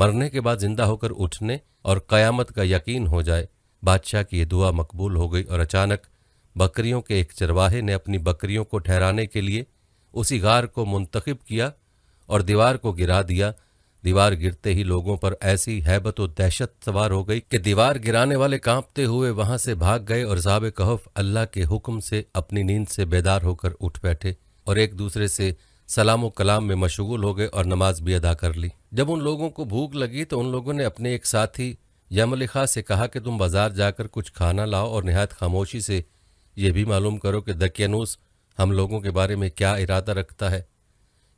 مرنے کے بعد زندہ ہو کر اٹھنے اور قیامت کا یقین ہو جائے۔ بادشاہ کی یہ دعا مقبول ہو گئی اور اچانک بکریوں کے ایک چرواہے نے اپنی بکریوں کو ٹھہرانے کے لیے اسی غار کو منتخب کیا اور دیوار کو گرا دیا۔ دیوار گرتے ہی لوگوں پر ایسی ہیبت و دہشت سوار ہو گئی کہ دیوار گرانے والے کانپتے ہوئے وہاں سے بھاگ گئے اور اصحاب کہف اللہ کے حکم سے اپنی نیند سے بیدار ہو کر اٹھ بیٹھے اور ایک دوسرے سے سلام و کلام میں مشغول ہو گئے اور نماز بھی ادا کر لی۔ جب ان لوگوں کو بھوک لگی تو ان لوگوں نے اپنے ایک ساتھی یملخا سے کہا کہ تم بازار جا کر کچھ کھانا لاؤ اور نہایت خاموشی سے یہ بھی معلوم کرو کہ دقیانوس ہم لوگوں کے بارے میں کیا ارادہ رکھتا ہے۔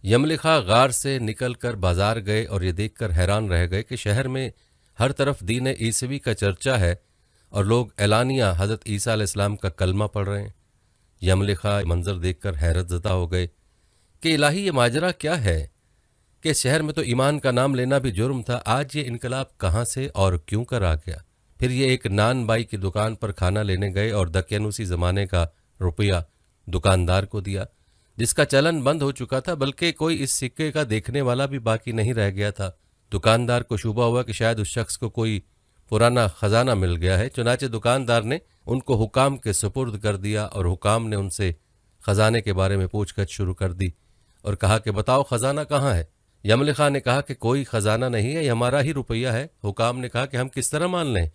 یملخا غار سے نکل کر بازار گئے اور یہ دیکھ کر حیران رہ گئے کہ شہر میں ہر طرف دین عیسوی کا چرچا ہے اور لوگ اعلانیہ حضرت عیسیٰ علیہ السلام کا کلمہ پڑھ رہے ہیں۔ یملخا منظر دیکھ کر حیرت زدہ ہو گئے کہ الہی یہ ماجرا کیا ہے کہ اس شہر میں تو ایمان کا نام لینا بھی جرم تھا، آج یہ انقلاب کہاں سے اور کیوں کر آ گیا؟ پھر یہ ایک نان بائی کی دکان پر کھانا لینے گئے اور دقیانوسی زمانے کا روپیہ دکاندار کو دیا جس کا چلن بند ہو چکا تھا، بلکہ کوئی اس سکے کا دیکھنے والا بھی باقی نہیں رہ گیا تھا۔ دکاندار کو شبہ ہوا کہ شاید اس شخص کو کوئی پرانا خزانہ مل گیا ہے، چنانچہ دکاندار نے ان کو حکام کے سپرد کر دیا اور حکام نے ان سے خزانے کے بارے میں پوچھ گچھ شروع کر دی اور کہا کہ بتاؤ خزانہ کہاں ہے؟ یملخا نے کہا کہ کوئی خزانہ نہیں ہے، یہ ہمارا ہی روپیہ ہے۔ حکام نے کہا کہ ہم کس طرح مان لیں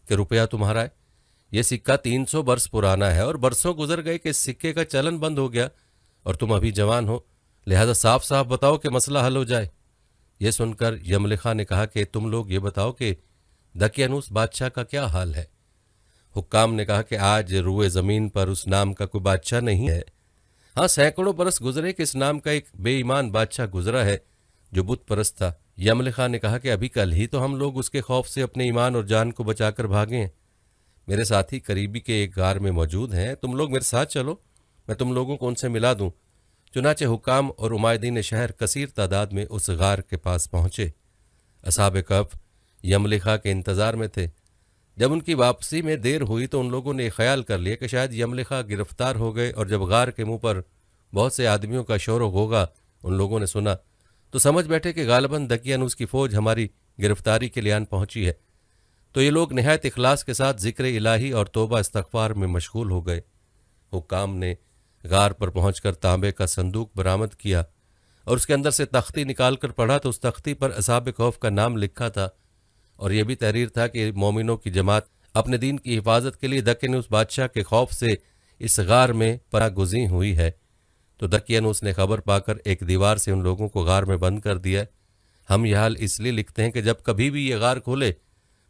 کہ روپیہ تمہارا ہے؟ یہ سکہ 300 برس پرانا ہے اور برسوں گزر گئے کہ اس سکے کا چلن بند ہو گیا اور تم ابھی جوان ہو، لہذا صاف صاف بتاؤ کہ مسئلہ حل ہو جائے۔ یہ سن کر یملخا نے کہا کہ تم لوگ یہ بتاؤ کہ دقیانوس بادشاہ کا کیا حال ہے؟ حکام نے کہا کہ آج روئے زمین پر اس نام کا کوئی بادشاہ نہیں ہے، ہاں سینکڑوں برس گزرے کہ اس نام کا ایک بے ایمان بادشاہ گزرا ہے جو بت پرست تھا۔ یملخا نے کہا کہ ابھی کل ہی تو ہم لوگ اس کے خوف سے اپنے ایمان اور جان کو بچا کر بھاگے ہیں۔ میرے ساتھی قریبی کے ایک غار میں موجود ہیں، تم لوگ میرے ساتھ چلو، میں تم لوگوں کو ان سے ملا دوں۔ چنانچہ حکام اور عمائدین شہر کثیر تعداد میں اس غار کے پاس پہنچے۔ اصحاب کہف یملخا کے انتظار میں تھے۔ جب ان کی واپسی میں دیر ہوئی تو ان لوگوں نے خیال کر لیا کہ شاید یملخا گرفتار ہو گئے، اور جب غار کے منہ پر بہت سے آدمیوں کا شور و غوغا ان لوگوں نے سنا تو سمجھ بیٹھے کہ غالباً دقیانوس کی فوج ہماری گرفتاری کے لیے آن پہنچی ہے۔ تو یہ لوگ نہایت اخلاص کے ساتھ ذکر الہی اور توبہ استغفار میں مشغول ہو گئے۔ حکام نے غار پر پہنچ کر تانبے کا صندوق برآمد کیا اور اس کے اندر سے تختی نکال کر پڑھا تو اس تختی پر اصحاب کہف کا نام لکھا تھا اور یہ بھی تحریر تھا کہ مومنوں کی جماعت اپنے دین کی حفاظت کے لیے دقیانوس بادشاہ کے خوف سے اس غار میں پناہ گزین ہوئی ہے۔ تو دقیانوس نے خبر پا کر ایک دیوار سے ان لوگوں کو غار میں بند کر دیا۔ ہم یہ حال اس لیے لکھتے ہیں کہ جب کبھی بھی یہ غار کھولے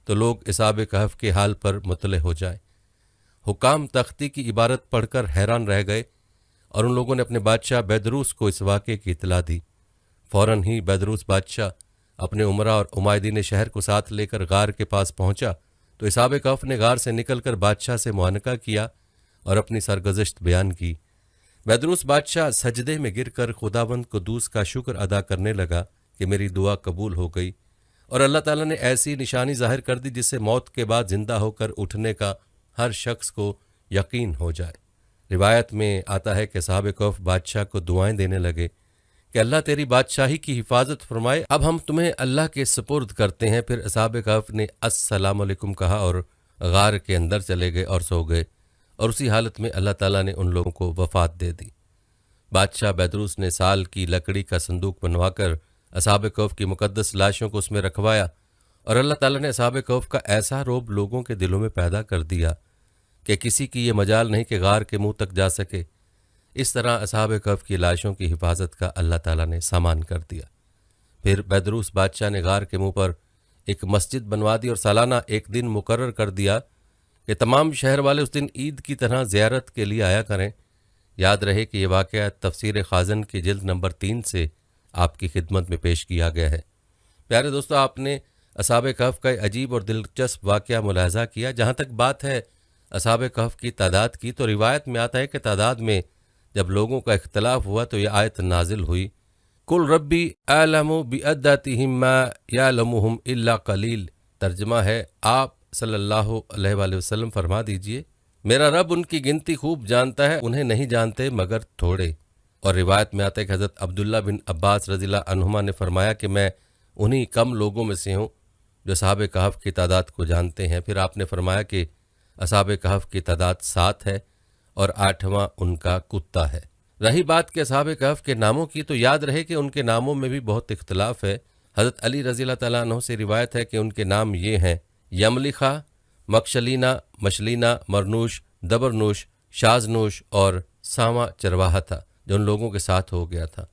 تو لوگ اصحاب کہف کے حال پر مطلع ہو جائیں۔ حکام تختی کی عبارت پڑھ کر حیران رہ گئے اور ان لوگوں نے اپنے بادشاہ بیدروس کو اس واقعے کی اطلاع دی۔ فوراً ہی بیدروس بادشاہ اپنے عمرا اور عمائدین شہر کو ساتھ لے کر غار کے پاس پہنچا تو اصحاب کہف نے غار سے نکل کر بادشاہ سے معانقہ کیا اور اپنی سرگزشت بیان کی۔ بیدروس بادشاہ سجدے میں گر کر خداوند قدوس کا شکر ادا کرنے لگا کہ میری دعا قبول ہو گئی اور اللہ تعالیٰ نے ایسی نشانی ظاہر کر دی جس سے موت کے بعد زندہ ہو کر اٹھنے کا ہر شخص کو یقین ہو جائے۔ روایت میں آتا ہے کہ اصحاب کہف بادشاہ کو دعائیں دینے لگے کہ اللہ تیری بادشاہی کی حفاظت فرمائے، اب ہم تمہیں اللہ کے سپرد کرتے ہیں۔ پھر اصحاب کہف نے السلام علیکم کہا اور غار کے اندر چلے گئے اور سو گئے، اور اسی حالت میں اللہ تعالیٰ نے ان لوگوں کو وفات دے دی۔ بادشاہ بیدروس نے سال کی لکڑی کا صندوق بنوا کر اصحاب کہف کی مقدس لاشوں کو اس میں رکھوایا، اور اللہ تعالیٰ نے اصحاب کہف کا ایسا رعب لوگوں کے دلوں میں پیدا کر دیا کہ کسی کی یہ مجال نہیں کہ غار کے منہ تک جا سکے۔ اس طرح اصحاب کہف کی لاشوں کی حفاظت کا اللہ تعالیٰ نے سامان کر دیا۔ پھر بیدروس بادشاہ نے غار کے منہ پر ایک مسجد بنوا دی اور سالانہ ایک دن مقرر کر دیا کہ تمام شہر والے اس دن عید کی طرح زیارت کے لیے آیا کریں۔ یاد رہے کہ یہ واقعہ تفسیر خازن کی جلد نمبر 3 سے آپ کی خدمت میں پیش کیا گیا ہے۔ پیارے دوستو، آپ نے اصحاب کہف کا عجیب اور دلچسپ واقعہ ملاحظہ کیا۔ جہاں تک بات ہے اصحاب کہف کی تعداد کی، تو روایت میں آتا ہے کہ تعداد میں جب لوگوں کا اختلاف ہوا تو یہ آیت نازل ہوئی، قل ربی اعلم بعدتہم ما یعلمہم الا قلیل۔ ترجمہ ہے، آپ صلی اللہ علیہ وآلہ وسلم فرما دیجئے میرا رب ان کی گنتی خوب جانتا ہے، انہیں نہیں جانتے مگر تھوڑے۔ اور روایت میں آتا ہے کہ حضرت عبداللہ بن عباس رضی اللہ عنہما نے فرمایا کہ میں انہی کم لوگوں میں سے ہوں جو اصحاب کہف کی تعداد کو جانتے ہیں۔ پھر آپ نے فرمایا کہ اصحاب کہف کی تعداد 7 ہے اور 8واں ان کا کتا ہے۔ رہی بات کہ اصحاب کہف کے ناموں کی، تو یاد رہے کہ ان کے ناموں میں بھی بہت اختلاف ہے۔ حضرت علی رضی اللہ تعالیٰ عنہ سے روایت ہے کہ ان کے نام یہ ہیں: یملخا، مکشلینا، مشلینا، مرنوش، دبرنوش، شازنوش اور ساواں چرواہا تھا جو ان لوگوں کے ساتھ ہو گیا تھا۔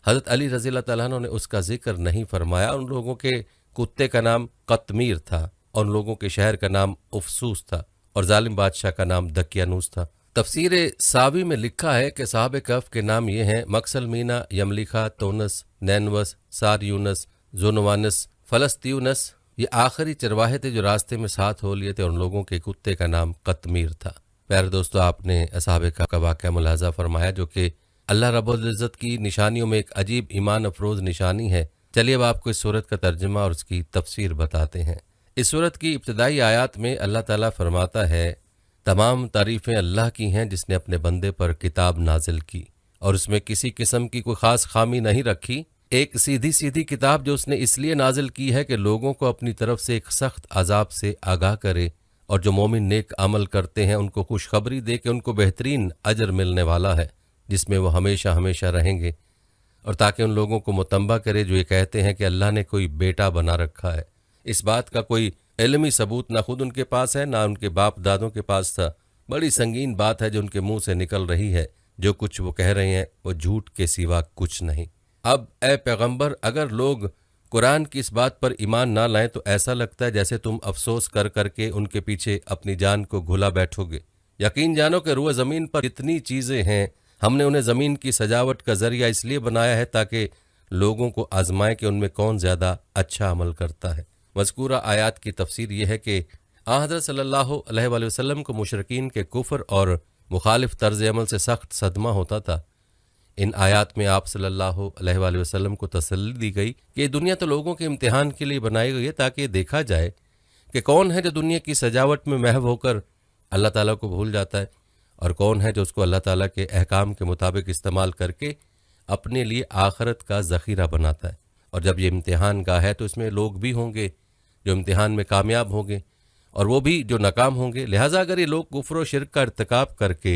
حضرت علی رضی اللہ تعالیٰ عنہ نے اس کا ذکر نہیں فرمایا۔ ان لوگوں کے کتے کا نام قطمیر تھا اور ان لوگوں کے شہر کا نام افسوس تھا اور ظالم بادشاہ کا نام دکیانوس تھا۔ تفسیر ساوی میں لکھا ہے کہ صحاب کہف کے نام یہ ہیں: مکسلمینا، یملیخا، تونس، نینوس، ساریونس، زونوانس، فلسطیونس۔ یہ آخری چرواہے تھے جو راستے میں ساتھ ہو لیے تھے اور ان لوگوں کے کتے کا نام قطمیر تھا۔ پیارے دوستو، آپ نے اصحاب کہف کا واقعہ ملاحظہ فرمایا جو کہ اللہ رب العزت کی نشانیوں میں ایک عجیب ایمان افروز نشانی ہے۔ چلیے اب آپ کو اس سورت کا ترجمہ اور اس کی تفسیر بتاتے ہیں۔ اس سورت کی ابتدائی آیات میں اللہ تعالیٰ فرماتا ہے: تمام تعریفیں اللہ کی ہیں جس نے اپنے بندے پر کتاب نازل کی اور اس میں کسی قسم کی کوئی خاص خامی نہیں رکھی۔ ایک سیدھی سیدھی کتاب جو اس نے اس لیے نازل کی ہے کہ لوگوں کو اپنی طرف سے ایک سخت عذاب سے آگاہ کرے، اور جو مومن نیک عمل کرتے ہیں ان کو خوشخبری دے کہ ان کو بہترین اجر ملنے والا ہے جس میں وہ ہمیشہ ہمیشہ رہیں گے، اور تاکہ ان لوگوں کو متنبہ کرے جو یہ کہتے ہیں کہ اللہ نے کوئی بیٹا بنا رکھا ہے۔ اس بات کا کوئی علمی ثبوت نہ خود ان کے پاس ہے، نہ ان کے باپ دادوں کے پاس تھا۔ بڑی سنگین بات ہے جو ان کے منہ سے نکل رہی ہے۔ جو کچھ وہ کہہ رہے ہیں وہ جھوٹ کے سوا کچھ نہیں۔ اب اے پیغمبر، اگر لوگ قرآن کی اس بات پر ایمان نہ لائیں تو ایسا لگتا ہے جیسے تم افسوس کر کر کے ان کے پیچھے اپنی جان کو گھلا بیٹھو گے۔ یقین جانو کہ روئے زمین پر اتنی چیزیں ہیں، ہم نے انہیں زمین کی سجاوٹ کا ذریعہ اس لیے بنایا ہے تاکہ لوگوں کو آزمائے کہ ان میں کون زیادہ اچھا عمل کرتا ہے۔ مذکورہ آیات کی تفسیر یہ ہے کہ حضرت صلی اللہ علیہ وآلہ وسلم کو مشرکین کے کفر اور مخالف طرز عمل سے سخت صدمہ ہوتا تھا۔ ان آیات میں آپ صلی اللہ علیہ وآلہ وسلم کو تسلی دی گئی کہ یہ دنیا تو لوگوں کے امتحان کے لیے بنائی گئی ہے تاکہ یہ دیکھا جائے کہ کون ہے جو دنیا کی سجاوٹ میں محو ہو کر اللہ تعالیٰ کو بھول جاتا ہے، اور کون ہے جو اس کو اللہ تعالیٰ کے احکام کے مطابق استعمال کر کے اپنے لیے آخرت کا ذخیرہ بناتا ہے۔ اور جب یہ امتحان گاہ ہے تو اس میں لوگ بھی ہوں گے جو امتحان میں کامیاب ہوں گے اور وہ بھی جو ناکام ہوں گے۔ لہٰذا اگر یہ لوگ کفر و شرک کا ارتکاب کر کے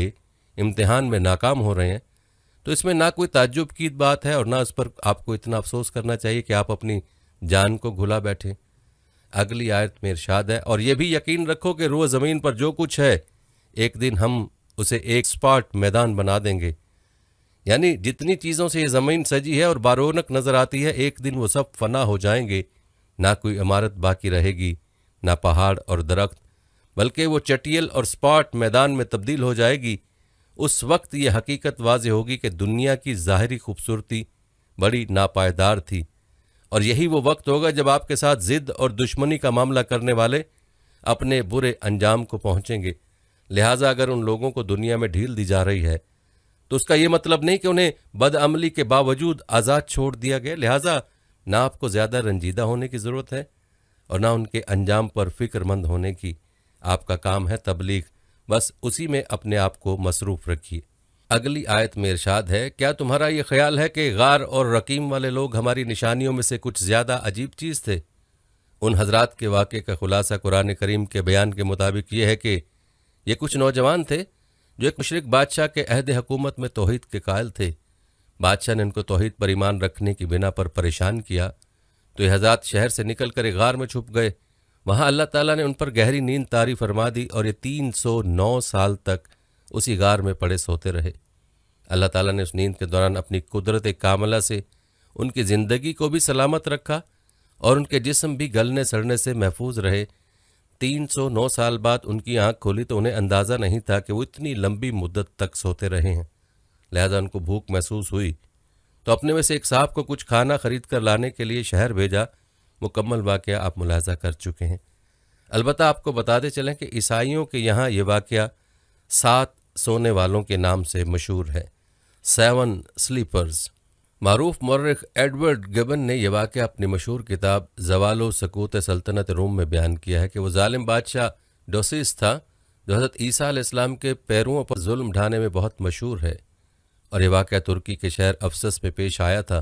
امتحان میں ناکام ہو رہے ہیں تو اس میں نہ کوئی تعجب کی بات ہے اور نہ اس پر آپ کو اتنا افسوس کرنا چاہیے کہ آپ اپنی جان کو گھلا بیٹھیں۔ اگلی آیت میں ارشاد ہے: اور یہ بھی یقین رکھو کہ روئے زمین پر جو کچھ ہے ایک دن ہم اسے ایک اسپاٹ میدان بنا دیں گے۔ یعنی جتنی چیزوں سے یہ زمین سجی ہے اور بارونق نظر آتی ہے، ایک دن وہ سب فنا ہو جائیں گے، نہ کوئی عمارت باقی رہے گی، نہ پہاڑ اور درخت، بلکہ وہ چٹیل اور اسپاٹ میدان میں تبدیل ہو جائے گی۔ اس وقت یہ حقیقت واضح ہوگی کہ دنیا کی ظاہری خوبصورتی بڑی ناپائیدار تھی، اور یہی وہ وقت ہوگا جب آپ کے ساتھ ضد اور دشمنی کا معاملہ کرنے والے اپنے برے انجام کو پہنچیں گے۔ لہٰذا اگر ان لوگوں کو دنیا میں ڈھیل دی جا رہی ہے تو اس کا یہ مطلب نہیں کہ انہیں بدعملی کے باوجود آزاد چھوڑ دیا گیا۔ لہٰذا نہ آپ کو زیادہ رنجیدہ ہونے کی ضرورت ہے اور نہ ان کے انجام پر فکر مند ہونے کی۔ آپ کا کام ہے تبلیغ، بس اسی میں اپنے آپ کو مصروف رکھیے۔ اگلی آیت میں ارشاد ہے: کیا تمہارا یہ خیال ہے کہ غار اور رقیم والے لوگ ہماری نشانیوں میں سے کچھ زیادہ عجیب چیز تھے؟ ان حضرات کے واقعے کا خلاصہ قرآن کریم کے بیان کے مطابق یہ ہے کہ یہ کچھ نوجوان تھے جو ایک مشرک بادشاہ کے عہد حکومت میں توحید کے قائل تھے۔ بادشاہ نے ان کو توحید پر ایمان رکھنے کی بنا پر پریشان کیا تو یہ حضرات شہر سے نکل کر ایک غار میں چھپ گئے۔ وہاں اللہ تعالیٰ نے ان پر گہری نیند طاری فرما دی اور یہ 309 سال تک اسی غار میں پڑے سوتے رہے۔ اللہ تعالیٰ نے اس نیند کے دوران اپنی قدرت کاملہ سے ان کی زندگی کو بھی سلامت رکھا اور ان کے جسم بھی گلنے سڑنے سے محفوظ رہے۔ 309 سال بعد ان کی آنکھ کھولی تو انہیں اندازہ نہیں تھا کہ وہ اتنی لمبی مدت تک سوتے رہے ہیں۔ لہذا ان کو بھوک محسوس ہوئی تو اپنے میں سے ایک صاحب کو کچھ کھانا خرید کر لانے کے لیے شہر بھیجا۔ مکمل واقعہ آپ ملاحظہ کر چکے ہیں۔ البتہ آپ کو بتاتے چلیں کہ عیسائیوں کے یہاں یہ واقعہ 7 سونے والوں کے نام سے مشہور ہے، 7 سلیپرز۔ معروف مورخ ایڈورڈ گبن نے یہ واقعہ اپنی مشہور کتاب زوال و سقوط سلطنت روم میں بیان کیا ہے کہ وہ ظالم بادشاہ ڈوسیس تھا جو حضرت عیسیٰ علیہ السلام کے پیرووں پر ظلم ڈھانے میں بہت مشہور ہے، اور یہ واقعہ ترکی کے شہر افسس میں پیش آیا تھا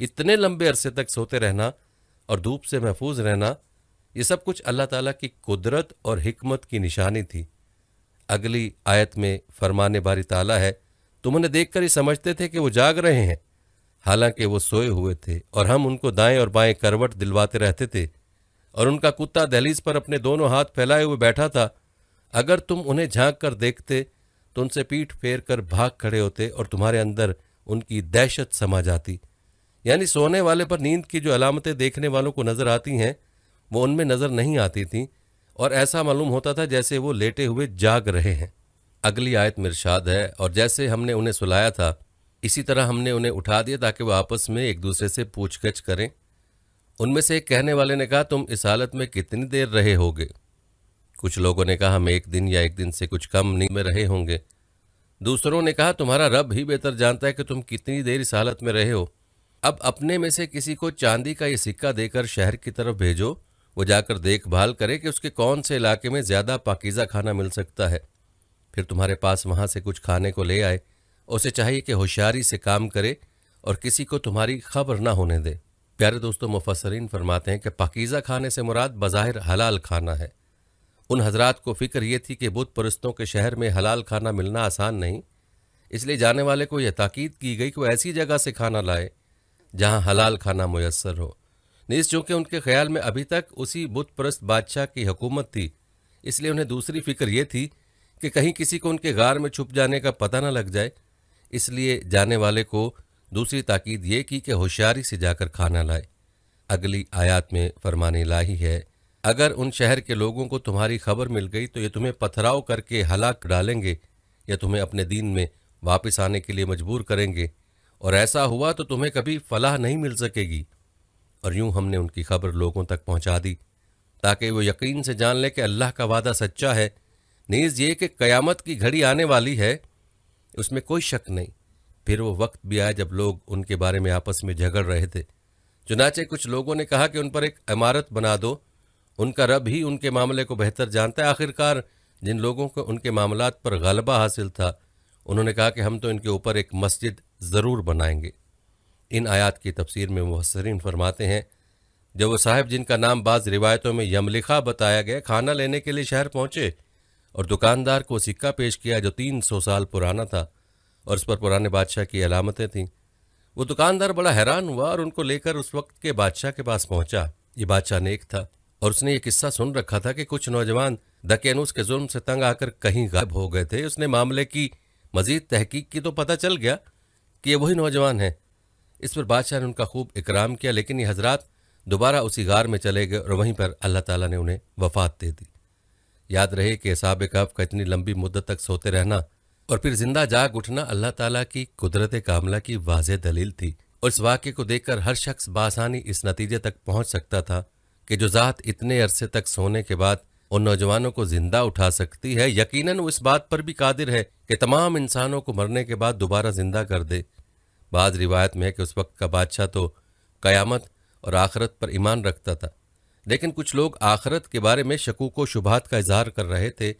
اتنے لمبے عرصے تک سوتے رہنا اور دھوپ سے محفوظ رہنا، یہ سب کچھ اللہ تعالیٰ کی قدرت اور حکمت کی نشانی تھی۔ اگلی آیت میں فرمانے باری تعالیٰ ہے، تم انہیں دیکھ کر ہی سمجھتے تھے کہ وہ جاگ رہے ہیں، حالانکہ وہ سوئے ہوئے تھے، اور ہم ان کو دائیں اور بائیں کروٹ دلواتے رہتے تھے، اور ان کا کتا دہلیز پر اپنے دونوں ہاتھ پھیلائے ہوئے بیٹھا تھا۔ اگر تم انہیں جھانک کر دیکھتے تو ان سے پیٹھ پھیر کر بھاگ کھڑے ہوتے اور تمہارے اندر ان کی دہشت سما جاتی۔ یعنی سونے والے پر نیند کی جو علامتیں دیکھنے والوں کو نظر آتی ہیں وہ ان میں نظر نہیں آتی تھیں، اور ایسا معلوم ہوتا تھا جیسے وہ لیٹے ہوئے جاگ رہے ہیں۔ اگلی آیت میں ارشاد ہے، اور جیسے ہم نے انہیں سلایا تھا اسی طرح ہم نے انہیں اٹھا دیا تاکہ وہ آپس میں ایک دوسرے سے پوچھ گچھ کریں۔ ان میں سے ایک کہنے والے نے کہا، تم اس حالت میں کتنی دیر رہے ہوگے؟ کچھ لوگوں نے کہا، ہم ایک دن یا ایک دن سے کچھ کم نیند میں رہے ہوں گے۔ دوسروں نے کہا، تمہارا رب ہی بہتر جانتا ہے کہ تم کتنی دیر اس حالت میں رہے ہو۔ اب اپنے میں سے کسی کو چاندی کا یہ سکہ دے کر شہر کی طرف بھیجو، وہ جا کر دیکھ بھال کرے کہ اس کے کون سے علاقے میں زیادہ پاکیزہ کھانا مل سکتا ہے، پھر تمہارے پاس وہاں سے کچھ کھانے کو لے آئے۔ اسے چاہیے کہ ہوشیاری سے کام کرے اور کسی کو تمہاری خبر نہ ہونے دے۔ پیارے دوستو، مفسرین فرماتے ہیں کہ پاکیزہ کھانے سے مراد بظاہر حلال کھانا ہے۔ ان حضرات کو فکر یہ تھی کہ بت پرستوں کے شہر میں حلال کھانا ملنا آسان نہیں، اس لیے جانے والے کو یہ تاکید کی گئی کہ وہ ایسی جگہ سے کھانا لائے جہاں حلال کھانا میسر ہو۔ نیز چونکہ ان کے خیال میں ابھی تک اسی بت پرست بادشاہ کی حکومت تھی، اس لیے انہیں دوسری فکر یہ تھی کہ کہیں کسی کو ان کے غار میں چھپ جانے کا پتہ نہ لگ جائے، اس لیے جانے والے کو دوسری تاکید یہ کی کہ ہوشیاری سے جا کر کھانا لائے۔ اگلی آیات میں فرمان الہی ہے، اگر ان شہر کے لوگوں کو تمہاری خبر مل گئی تو یہ تمہیں پتھراؤ کر کے ہلاک ڈالیں گے یا تمہیں اپنے دین میں واپس آنے کے لیے مجبور کریں گے، اور ایسا ہوا تو تمہیں کبھی فلاح نہیں مل سکے گی۔ اور یوں ہم نے ان کی خبر لوگوں تک پہنچا دی تاکہ وہ یقین سے جان لے کہ اللہ کا وعدہ سچا ہے، نیز یہ کہ قیامت کی گھڑی آنے والی ہے، اس میں کوئی شک نہیں۔ پھر وہ وقت بھی آیا جب لوگ ان کے بارے میں آپس میں جھگڑ رہے تھے، چنانچہ کچھ لوگوں نے کہا کہ ان پر ایک عمارت بنا دو، ان کا رب ہی ان کے معاملے کو بہتر جانتا ہے۔ آخرکار جن لوگوں کو ان کے معاملات پر غلبہ حاصل تھا انہوں نے کہا کہ ہم تو ان کے اوپر ایک مسجد ضرور بنائیں گے۔ ان آیات کی تفسیر میں مفسرین فرماتے ہیں، جب وہ صاحب جن کا نام بعض روایتوں میں یملخہ بتایا گیا کھانا لینے کے لیے شہر پہنچے اور دکاندار کو سکہ پیش کیا جو 300 سال پرانا تھا اور اس پر پرانے بادشاہ کی علامتیں تھیں، وہ دکاندار بڑا حیران ہوا اور ان کو لے کر اس وقت کے بادشاہ کے پاس پہنچا۔ یہ بادشاہ نیک تھا اور اس نے یہ قصہ سن رکھا تھا کہ کچھ نوجوان دقیانوس کے ظلم سے تنگ آ کر کہیں غائب ہو گئے تھے۔ اس نے معاملے کی مزید تحقیق کی تو پتہ چل گیا کہ یہ وہی نوجوان ہیں۔ اس پر بادشاہ نے ان کا خوب اکرام کیا، لیکن یہ حضرات دوبارہ اسی غار میں چلے گئے اور وہیں پر اللہ تعالیٰ نے انہیں وفات دے دی۔ یاد رہے کہ اصحاب کہف کا اتنی لمبی مدت تک سوتے رہنا اور پھر زندہ جاگ اٹھنا اللہ تعالیٰ کی قدرت کاملہ کی واضح دلیل تھی، اور اس واقعے کو دیکھ کر ہر شخص بآسانی اس نتیجے تک پہنچ سکتا تھا کہ جو ذات اتنے عرصے تک سونے کے بعد ان نوجوانوں کو زندہ اٹھا سکتی ہے، یقیناً وہ اس بات پر بھی قادر ہے کہ تمام انسانوں کو مرنے کے بعد دوبارہ زندہ کر دے۔ بعض روایت میں ہے کہ اس وقت کا بادشاہ تو قیامت اور آخرت پر ایمان رکھتا تھا، لیکن کچھ لوگ آخرت کے بارے میں شکوک و شبہات کا اظہار کر رہے تھے،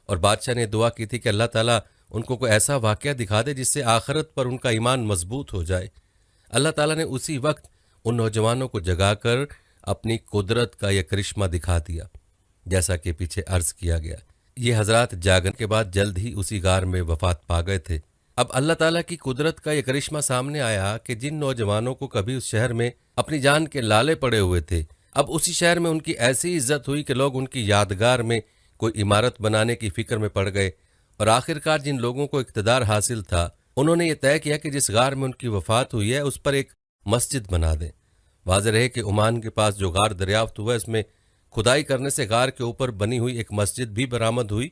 اور بادشاہ نے دعا کی تھی کہ اللہ تعالیٰ ان کو کوئی ایسا واقعہ دکھا دے جس سے آخرت پر ان کا ایمان مضبوط ہو جائے۔ اللہ تعالیٰ نے اسی وقت ان نوجوانوں کو جگا کر اپنی قدرت کا یہ کرشمہ دکھا دیا، جیسا کہ پیچھے عرض کیا گیا۔ یہ حضرات جاگنے کے بعد جلد ہی اسی غار میں وفات پا گئے تھے۔ اب اللہ تعالیٰ کی قدرت کا یہ کرشمہ سامنے آیا کہ جن نوجوانوں کو کبھی اس شہر میں اپنی جان کے لالے پڑے ہوئے تھے، اب اسی شہر میں ان کی ایسی عزت ہوئی کہ لوگ ان کی یادگار میں کوئی عمارت بنانے کی فکر میں پڑ گئے، اور آخرکار جن لوگوں کو اقتدار حاصل تھا انہوں نے یہ طے کیا کہ جس غار میں ان کی وفات ہوئی ہے اس پر ایک مسجد بنا دیں۔ واضح رہے کہ عمان کے پاس جو غار دریافت ہوا ہے اس میں کھدائی کرنے سے غار کے اوپر بنی ہوئی ایک مسجد بھی برآمد ہوئی۔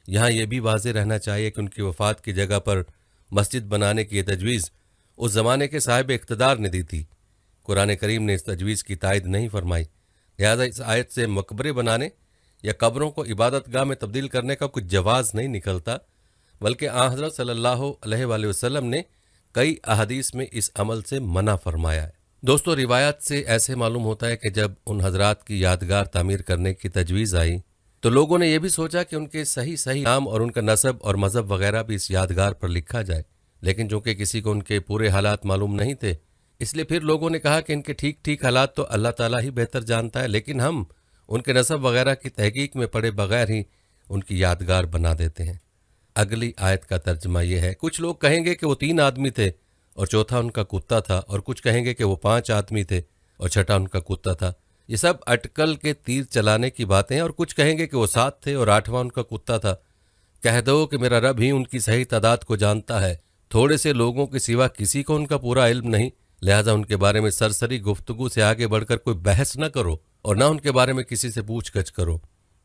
یہاں یہ بھی واضح رہنا چاہیے کہ ان کی وفات کی جگہ پر مسجد بنانے کی یہ تجویز اس زمانے کے صاحب اقتدار نے دی تھی۔ قرآن کریم نے اس تجویز کی تائید نہیں فرمائی، لہذا اس آیت سے مقبرے بنانے یا قبروں کو عبادت گاہ میں تبدیل کرنے کا کچھ جواز نہیں نکلتا، بلکہ آن حضرت صلی اللہ علیہ وآلہ وسلم نے کئی احادیث میں اس عمل سے منع فرمایا ہے۔ دوستو، روایات سے ایسے معلوم ہوتا ہے کہ جب ان حضرات کی یادگار تعمیر کرنے کی تجویز آئی تو لوگوں نے یہ بھی سوچا کہ ان کے صحیح نام اور ان کا نسب اور مذہب وغیرہ بھی اس یادگار پر لکھا جائے، لیکن چونکہ کسی کو ان کے پورے حالات معلوم نہیں تھے، اس لیے پھر لوگوں نے کہا کہ ان کے ٹھیک ٹھیک حالات تو اللہ تعالیٰ ہی بہتر جانتا ہے، لیکن ہم ان کے نسب وغیرہ کی تحقیق میں پڑے بغیر ہی ان کی یادگار بنا دیتے ہیں۔ اگلی آیت کا ترجمہ یہ ہے، کچھ لوگ کہیں گے کہ وہ 3 آدمی تھے اور چوتھا ان کا کتا تھا، اور کچھ کہیں گے کہ وہ 5 آدمی تھے اور چھٹا ان کا کتا تھا۔ یہ سب اٹکل کے تیر چلانے کی باتیں ہیں، اور کچھ کہیں گے کہ وہ 7 تھے اور 8واں ان کا کتا تھا۔ کہہ دو کہ میرا رب ہی ان کی صحیح تعداد کو جانتا ہے، تھوڑے سے لوگوں کے سوا کسی کو ان کا پورا علم نہیں، لہٰذا ان کے بارے میں سرسری گفتگو سے آگے بڑھ کر کوئی بحث نہ کرو اور نہ ان کے بارے میں کسی سے پوچھ گچھ کرو۔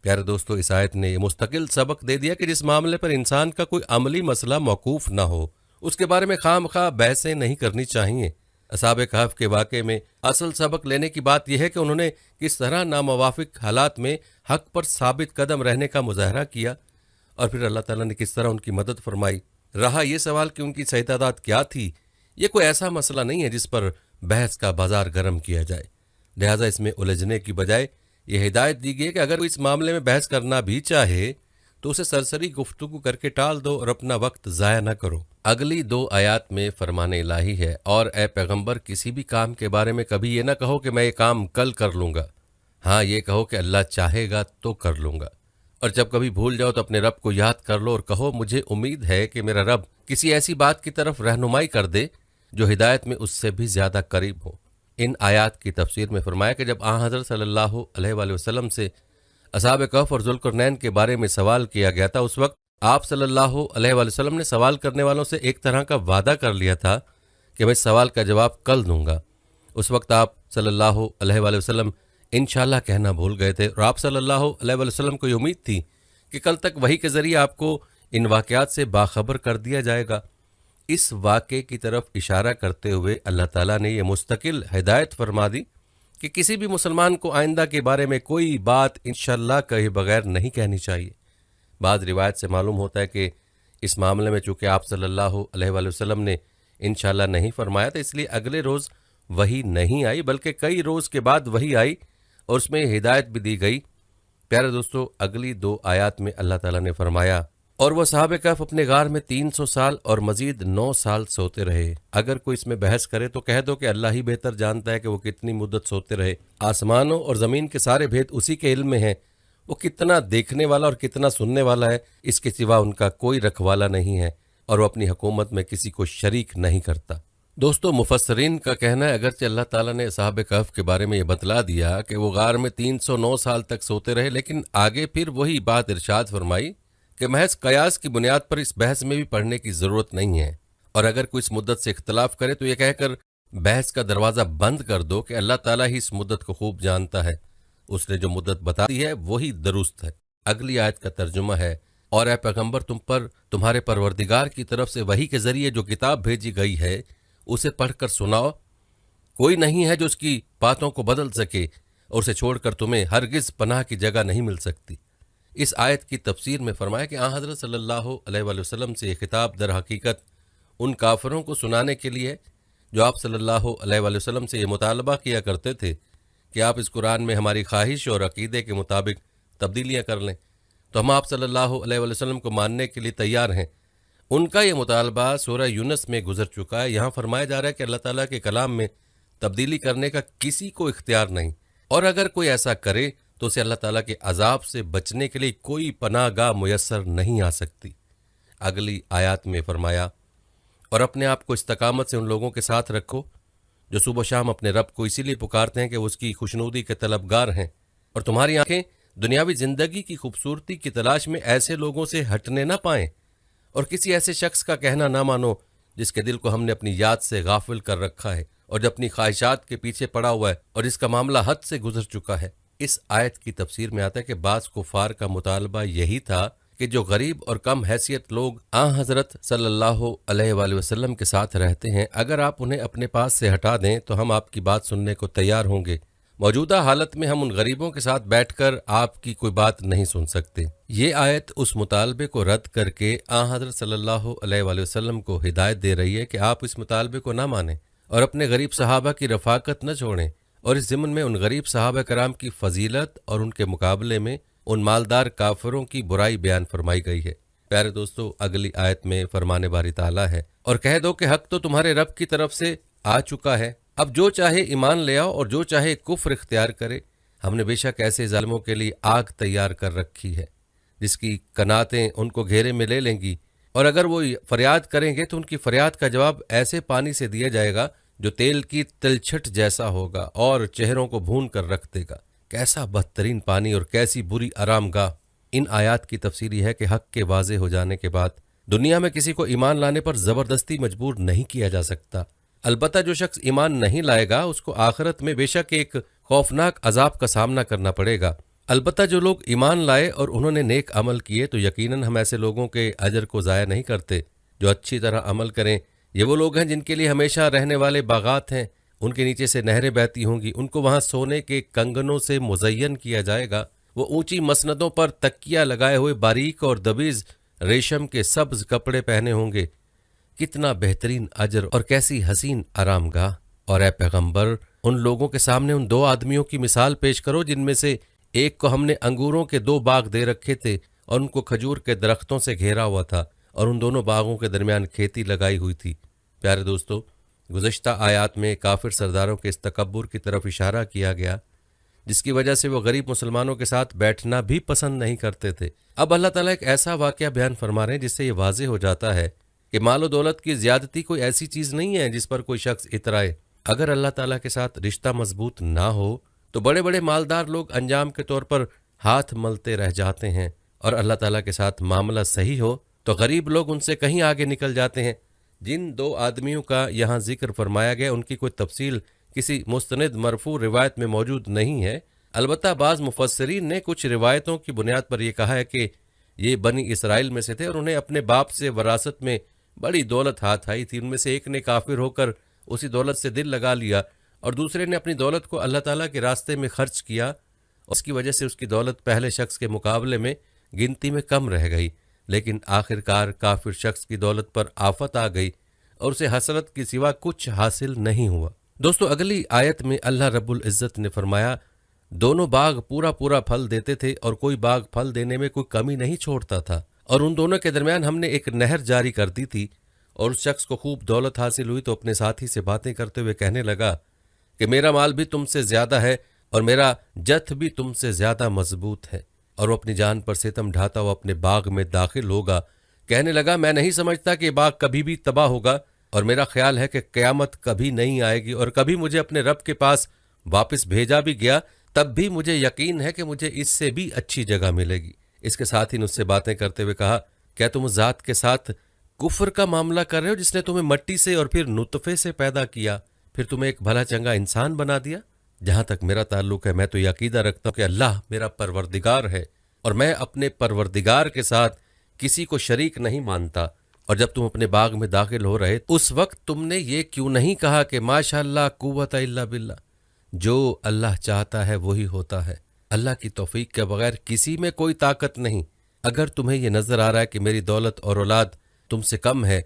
پیارے دوستو، اس آیت نے یہ مستقل سبق دے دیا کہ جس معاملے پر انسان کا کوئی عملی مسئلہ موقوف نہ ہو، اس کے بارے میں خواہ مخواہ بحثیں نہیں کرنی چاہیے۔ اصحاب کہف کے واقعے میں اصل سبق لینے کی بات یہ ہے کہ انہوں نے کس طرح ناموافق حالات میں حق پر ثابت قدم رہنے کا مظاہرہ کیا، اور پھر اللہ تعالیٰ نے کس طرح ان کی مدد فرمائی۔ رہا یہ سوال کہ ان کی صحیح تعداد کیا تھی، یہ کوئی ایسا مسئلہ نہیں ہے جس پر بحث کا بازار گرم کیا جائے، لہٰذا اس میں الجھنے کی بجائے یہ ہدایت دی گئی ہے کہ اگر وہ اس معاملے میں بحث کرنا بھی چاہے تو اسے سرسری گفتگو کر کے ٹال دو اور اپنا وقت ضائع نہ کرو۔ اگلی 2 آیات میں فرمان الہی ہے، اور اے پیغمبر کسی بھی کام کے بارے میں کبھی یہ نہ کہو کہ میں یہ کام کل کر لوں گا، ہاں یہ کہو کہ اللہ چاہے گا تو کر لوں گا، اور جب کبھی بھول جاؤ تو اپنے رب کو یاد کر لو اور کہو مجھے امید ہے کہ میرا رب کسی ایسی بات کی طرف رہنمائی کر دے جو ہدایت میں اس سے بھی زیادہ قریب ہو۔ ان آیات کی تفسیر میں فرمایا کہ جب حضرت صلی اللہ علیہ وآلہ وسلم سے اصحاب کہف اور ذوالقرنین کے بارے میں سوال کیا گیا تھا، اس وقت آپ صلی اللہ علیہ وآلہ وسلم نے سوال کرنے والوں سے ایک طرح کا وعدہ کر لیا تھا کہ میں اس سوال کا جواب کل دوں گا۔ اس وقت آپ صلی اللہ علیہ وآلہ وسلم انشاءاللہ کہنا بھول گئے تھے، اور آپ صلی اللہ علیہ وآلہ وسلم کو یہ امید تھی کہ کل تک وحی کے ذریعے آپ کو ان واقعات سے باخبر کر دیا جائے گا۔ اس واقعے کی طرف اشارہ کرتے ہوئے اللہ تعالیٰ نے یہ مستقل ہدایت فرما دی کہ کسی بھی مسلمان کو آئندہ کے بارے میں کوئی بات انشاءاللہ کہے بغیر نہیں کہنی چاہیے۔ بعض روایت سے معلوم ہوتا ہے کہ اس معاملے میں چونکہ آپ صلی اللہ علیہ وآلہ وسلم نے انشاءاللہ نہیں فرمایا تھا، اس لیے اگلے روز وحی نہیں آئی، بلکہ کئی روز کے بعد وحی آئی اور اس میں ہدایت بھی دی گئی۔ پیارے دوستو، اگلی 2 آیات میں اللہ تعالیٰ نے فرمایا، اور وہ صحاب کہف اپنے غار میں 300 سال اور مزید 9 سال سوتے رہے۔ اگر کوئی اس میں بحث کرے تو کہہ دو کہ اللہ ہی بہتر جانتا ہے کہ وہ کتنی مدت سوتے رہے۔ آسمانوں اور زمین کے سارے بھید اسی کے علم میں ہیں، وہ کتنا دیکھنے والا اور کتنا سننے والا ہے، اس کے سوا ان کا کوئی رکھوالا نہیں ہے، اور وہ اپنی حکومت میں کسی کو شریک نہیں کرتا۔ دوستو، مفسرین کا کہنا ہے اگرچہ اللہ تعالیٰ نے صحاب کہف کے بارے میں یہ بتلا دیا کہ وہ غار میں 309 سال تک سوتے رہے، لیکن آگے پھر وہی بات ارشاد فرمائی کہ محض قیاس کی بنیاد پر اس بحث میں بھی پڑھنے کی ضرورت نہیں ہے، اور اگر کوئی اس مدت سے اختلاف کرے تو یہ کہہ کر بحث کا دروازہ بند کر دو کہ اللہ تعالیٰ ہی اس مدت کو خوب جانتا ہے، اس نے جو مدت بتا دی ہے وہی درست ہے۔ اگلی آیت کا ترجمہ ہے، اور اے پیغمبر تم پر تمہارے پروردگار کی طرف سے وحی کے ذریعے جو کتاب بھیجی گئی ہے اسے پڑھ کر سناؤ، کوئی نہیں ہے جو اس کی باتوں کو بدل سکے، اور اسے چھوڑ کر تمہیں ہرگز پناہ کی جگہ نہیں مل سکتی۔ اس آیت کی تفسیر میں فرمایا کہ حضرت صلی اللہ علیہ وآلہ وسلم سے یہ خطاب در حقیقت ان کافروں کو سنانے کے لیے جو آپ صلی اللہ علیہ وآلہ وسلم سے یہ مطالبہ کیا کرتے تھے کہ آپ اس قرآن میں ہماری خواہش اور عقیدے کے مطابق تبدیلیاں کر لیں تو ہم آپ صلی اللہ علیہ وآلہ وسلم کو ماننے کے لیے تیار ہیں۔ ان کا یہ مطالبہ سورہ یونس میں گزر چکا ہے۔ یہاں فرمایا جا رہا ہے کہ اللہ تعالیٰ کے کلام میں تبدیلی کرنے کا کسی کو اختیار نہیں، اور اگر کوئی ایسا کرے تو اسے اللہ تعالیٰ کے عذاب سے بچنے کے لیے کوئی پناہ گاہ میسر نہیں آ سکتی۔ اگلی آیات میں فرمایا، اور اپنے آپ کو استقامت سے ان لوگوں کے ساتھ رکھو جو صبح و شام اپنے رب کو اسی لیے پکارتے ہیں کہ وہ اس کی خوشنودی کے طلبگار ہیں، اور تمہاری آنکھیں دنیاوی زندگی کی خوبصورتی کی تلاش میں ایسے لوگوں سے ہٹنے نہ پائیں، اور کسی ایسے شخص کا کہنا نہ مانو جس کے دل کو ہم نے اپنی یاد سے غافل کر رکھا ہے اور جو اپنی خواہشات کے پیچھے پڑا ہوا ہے اور جس کا معاملہ حد سے گزر چکا ہے۔ اس آیت کی تفسیر میں آتا ہے کہ بعض کفار کا مطالبہ یہی تھا کہ جو غریب اور کم حیثیت لوگ حضرت صلی اللہ علیہ وآلہ وسلم کے ساتھ رہتے ہیں، اگر آپ انہیں اپنے پاس سے ہٹا دیں تو ہم آپ کی بات سننے کو تیار ہوں گے۔ موجودہ حالت میں ہم ان غریبوں کے ساتھ بیٹھ کر آپ کی کوئی بات نہیں سن سکتے۔ یہ آیت اس مطالبے کو رد کر کے حضرت صلی اللہ علیہ وآلہ وسلم کو ہدایت دے رہی ہے کہ آپ اس مطالبے کو نہ مانیں اور اپنے غریب صحابہ کی رفاقت نہ چھوڑیں، اور اس ضمن میں ان غریب صحابہ کرام کی فضیلت اور ان کے مقابلے میں ان مالدار کافروں کی برائی بیان فرمائی گئی ہے۔ پیارے دوستو، اگلی آیت میں فرمان باری تعالیٰ ہے، اور کہہ دو کہ حق تو تمہارے رب کی طرف سے آ چکا ہے، اب جو چاہے ایمان لے آؤ اور جو چاہے کفر اختیار کرے، ہم نے بے شک ایسے ظالموں کے لیے آگ تیار کر رکھی ہے جس کی کناتیں ان کو گھیرے میں لے لیں گی، اور اگر وہ فریاد کریں گے تو ان کی فریاد کا جواب ایسے پانی سے دیا جائے گا جو تیل کی تلچھٹ جیسا ہوگا اور چہروں کو بھون کر رکھ دے گا۔ کیسا بدترین پانی اور کیسی بری آرام گاہ۔ ان آیات کی تفسیر یہ ہے کہ حق کے واضح ہو جانے کے بعد دنیا میں کسی کو ایمان لانے پر زبردستی مجبور نہیں کیا جا سکتا، البتہ جو شخص ایمان نہیں لائے گا اس کو آخرت میں بے شک ایک خوفناک عذاب کا سامنا کرنا پڑے گا۔ البتہ جو لوگ ایمان لائے اور انہوں نے نیک عمل کیے تو یقیناً ہم ایسے لوگوں کے اجر کو ضائع نہیں کرتے جو اچھی طرح عمل کریں۔ یہ وہ لوگ ہیں جن کے لیے ہمیشہ رہنے والے باغات ہیں، ان کے نیچے سے نہریں بہتی ہوں گی، ان کو وہاں سونے کے کنگنوں سے مزین کیا جائے گا، وہ اونچی مسندوں پر تکیہ لگائے ہوئے باریک اور دبیز ریشم کے سبز کپڑے پہنے ہوں گے۔ کتنا بہترین اجر اور کیسی حسین آرام گاہ۔ اور اے پیغمبر، ان لوگوں کے سامنے ان دو آدمیوں کی مثال پیش کرو جن میں سے ایک کو ہم نے انگوروں کے 2 باغ دے رکھے تھے اور ان کو کھجور کے درختوں سے گھیرا ہوا تھا اور ان دونوں باغوں کے درمیان کھیتی لگائی ہوئی تھی۔ پیارے دوستو، گزشتہ آیات میں کافر سرداروں کے اس تکبر کی طرف اشارہ کیا گیا جس کی وجہ سے وہ غریب مسلمانوں کے ساتھ بیٹھنا بھی پسند نہیں کرتے تھے۔ اب اللہ تعالیٰ ایک ایسا واقعہ بیان فرما رہے ہیں جس سے یہ واضح ہو جاتا ہے کہ مال و دولت کی زیادتی کوئی ایسی چیز نہیں ہے جس پر کوئی شخص اترائے۔ اگر اللہ تعالیٰ کے ساتھ رشتہ مضبوط نہ ہو تو بڑے بڑے مالدار لوگ انجام کے طور پر ہاتھ ملتے رہ جاتے ہیں، اور اللہ تعالیٰ کے ساتھ معاملہ صحیح ہو تو غریب لوگ ان سے کہیں آگے نکل جاتے ہیں۔ جن 2 آدمیوں کا یہاں ذکر فرمایا گیا ان کی کوئی تفصیل کسی مستند مرفوع روایت میں موجود نہیں ہے، البتہ بعض مفسرین نے کچھ روایتوں کی بنیاد پر یہ کہا ہے کہ یہ بنی اسرائیل میں سے تھے اور انہیں اپنے باپ سے وراثت میں بڑی دولت ہاتھ آئی تھی۔ ان میں سے ایک نے کافر ہو کر اسی دولت سے دل لگا لیا اور دوسرے نے اپنی دولت کو اللہ تعالیٰ کے راستے میں خرچ کیا، اس کی وجہ سے اس کی دولت پہلے شخص کے مقابلے میں گنتی میں کم رہ گئی، لیکن آخر کار کافر شخص کی دولت پر آفت آ گئی اور اسے حسرت کے سوا کچھ حاصل نہیں ہوا۔ دوستو، اگلی آیت میں اللہ رب العزت نے فرمایا دونوں باغ پورا پورا پھل دیتے تھے اور کوئی باغ پھل دینے میں کوئی کمی نہیں چھوڑتا تھا، اور ان دونوں کے درمیان ہم نے ایک نہر جاری کر دی تھی، اور اس شخص کو خوب دولت حاصل ہوئی تو اپنے ساتھی سے باتیں کرتے ہوئے کہنے لگا کہ میرا مال بھی تم سے زیادہ ہے اور میرا جتھ بھی تم سے زیادہ مضبوط ہے، اور وہ اپنی جان پر ستم ڈھاتا ہوا اپنے باغ میں داخل ہوگا، کہنے لگا میں نہیں سمجھتا کہ باغ کبھی بھی تباہ ہوگا، اور میرا خیال ہے کہ قیامت کبھی نہیں آئے گی، اور کبھی مجھے اپنے رب کے پاس واپس بھیجا بھی گیا تب بھی مجھے یقین ہے کہ مجھے اس سے بھی اچھی جگہ ملے گی۔ اس کے ساتھ ہی اس سے باتیں کرتے ہوئے کہا کیا تم اس ذات کے ساتھ کفر کا معاملہ کر رہے ہو جس نے تمہیں مٹی سے اور پھر نطفے سے پیدا کیا، پھر تمہیں ایک بھلا چنگا انسان بنا دیا؟ جہاں تک میرا تعلق ہے میں تو یہ عقیدہ رکھتا ہوں کہ اللہ میرا پروردگار ہے اور میں اپنے پروردگار کے ساتھ کسی کو شریک نہیں مانتا۔ اور جب تم اپنے باغ میں داخل ہو رہے اس وقت تم نے یہ کیوں نہیں کہا کہ ماشاء اللہ قوت الا باللہ، جو اللہ چاہتا ہے وہی ہوتا ہے، اللہ کی توفیق کے بغیر کسی میں کوئی طاقت نہیں۔ اگر تمہیں یہ نظر آ رہا ہے کہ میری دولت اور اولاد تم سے کم ہے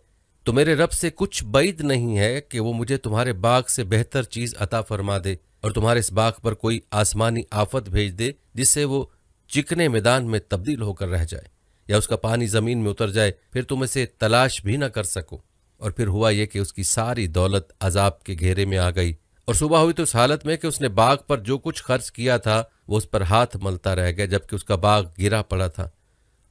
تو میرے رب سے کچھ بعید نہیں ہے کہ وہ مجھے تمہارے باغ سے بہتر چیز عطا فرما دے اور تمہارے اس باغ پر کوئی آسمانی آفت بھیج دے جس سے وہ چکنے میدان میں تبدیل ہو کر رہ جائے، یا اس کا پانی زمین میں اتر جائے، پھر تم اسے تلاش بھی نہ کر سکو۔ اور پھر ہوا یہ کہ اس کی ساری دولت عذاب کے گھیرے میں آ گئی، اور صبح ہوئی تو اس حالت میں کہ اس نے باغ پر جو کچھ خرچ کیا تھا وہ اس پر ہاتھ ملتا رہ گیا، جبکہ اس کا باغ گرا پڑا تھا،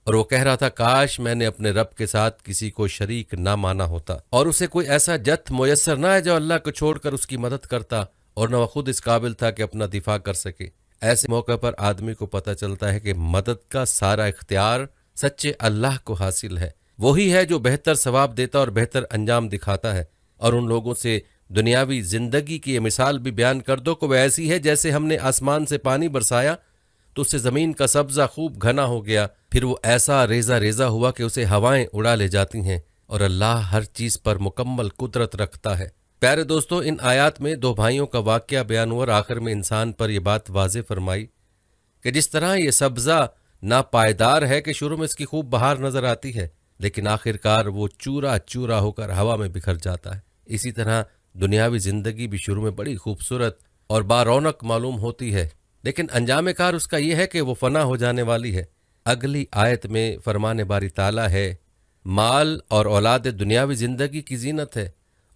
اور وہ کہہ رہا تھا کاش میں نے اپنے رب کے ساتھ کسی کو شریک نہ مانا ہوتا، اور اسے کوئی ایسا جتھ میسر نہ ہے جو اللہ کو چھوڑ کر اس کی مدد کرتا، اور نہ وہ خود اس قابل تھا کہ اپنا دفاع کر سکے۔ ایسے موقع پر آدمی کو پتہ چلتا ہے کہ مدد کا سارا اختیار سچے اللہ کو حاصل ہے، وہی ہے جو بہتر ثواب دیتا اور بہتر انجام دکھاتا ہے۔ اور ان لوگوں سے دنیاوی زندگی کی یہ مثال بھی بیان کر دو کہ وہ ایسی ہے جیسے ہم نے آسمان سے پانی برسایا تو اس سے زمین کا سبزہ خوب گھنا ہو گیا، پھر وہ ایسا ریزہ ریزہ ہوا کہ اسے ہوائیں اڑا لے جاتی ہیں، اور اللہ ہر چیز پر مکمل قدرت رکھتا ہے۔ پیارے دوستو، ان آیات میں 2 بھائیوں کا واقعہ بیان ہوا اور آخر میں انسان پر یہ بات واضح فرمائی کہ جس طرح یہ سبزہ ناپائیدار ہے کہ شروع میں اس کی خوب بہار نظر آتی ہے لیکن آخر کار وہ چورا چورا ہو کر ہوا میں بکھر جاتا ہے، اسی طرح دنیاوی زندگی بھی شروع میں بڑی خوبصورت اور بارونق معلوم ہوتی ہے لیکن انجام کار اس کا یہ ہے کہ وہ فنا ہو جانے والی ہے۔ اگلی آیت میں فرمان باری تعالیٰ ہے مال اور اولاد دنیاوی زندگی کی زینت ہے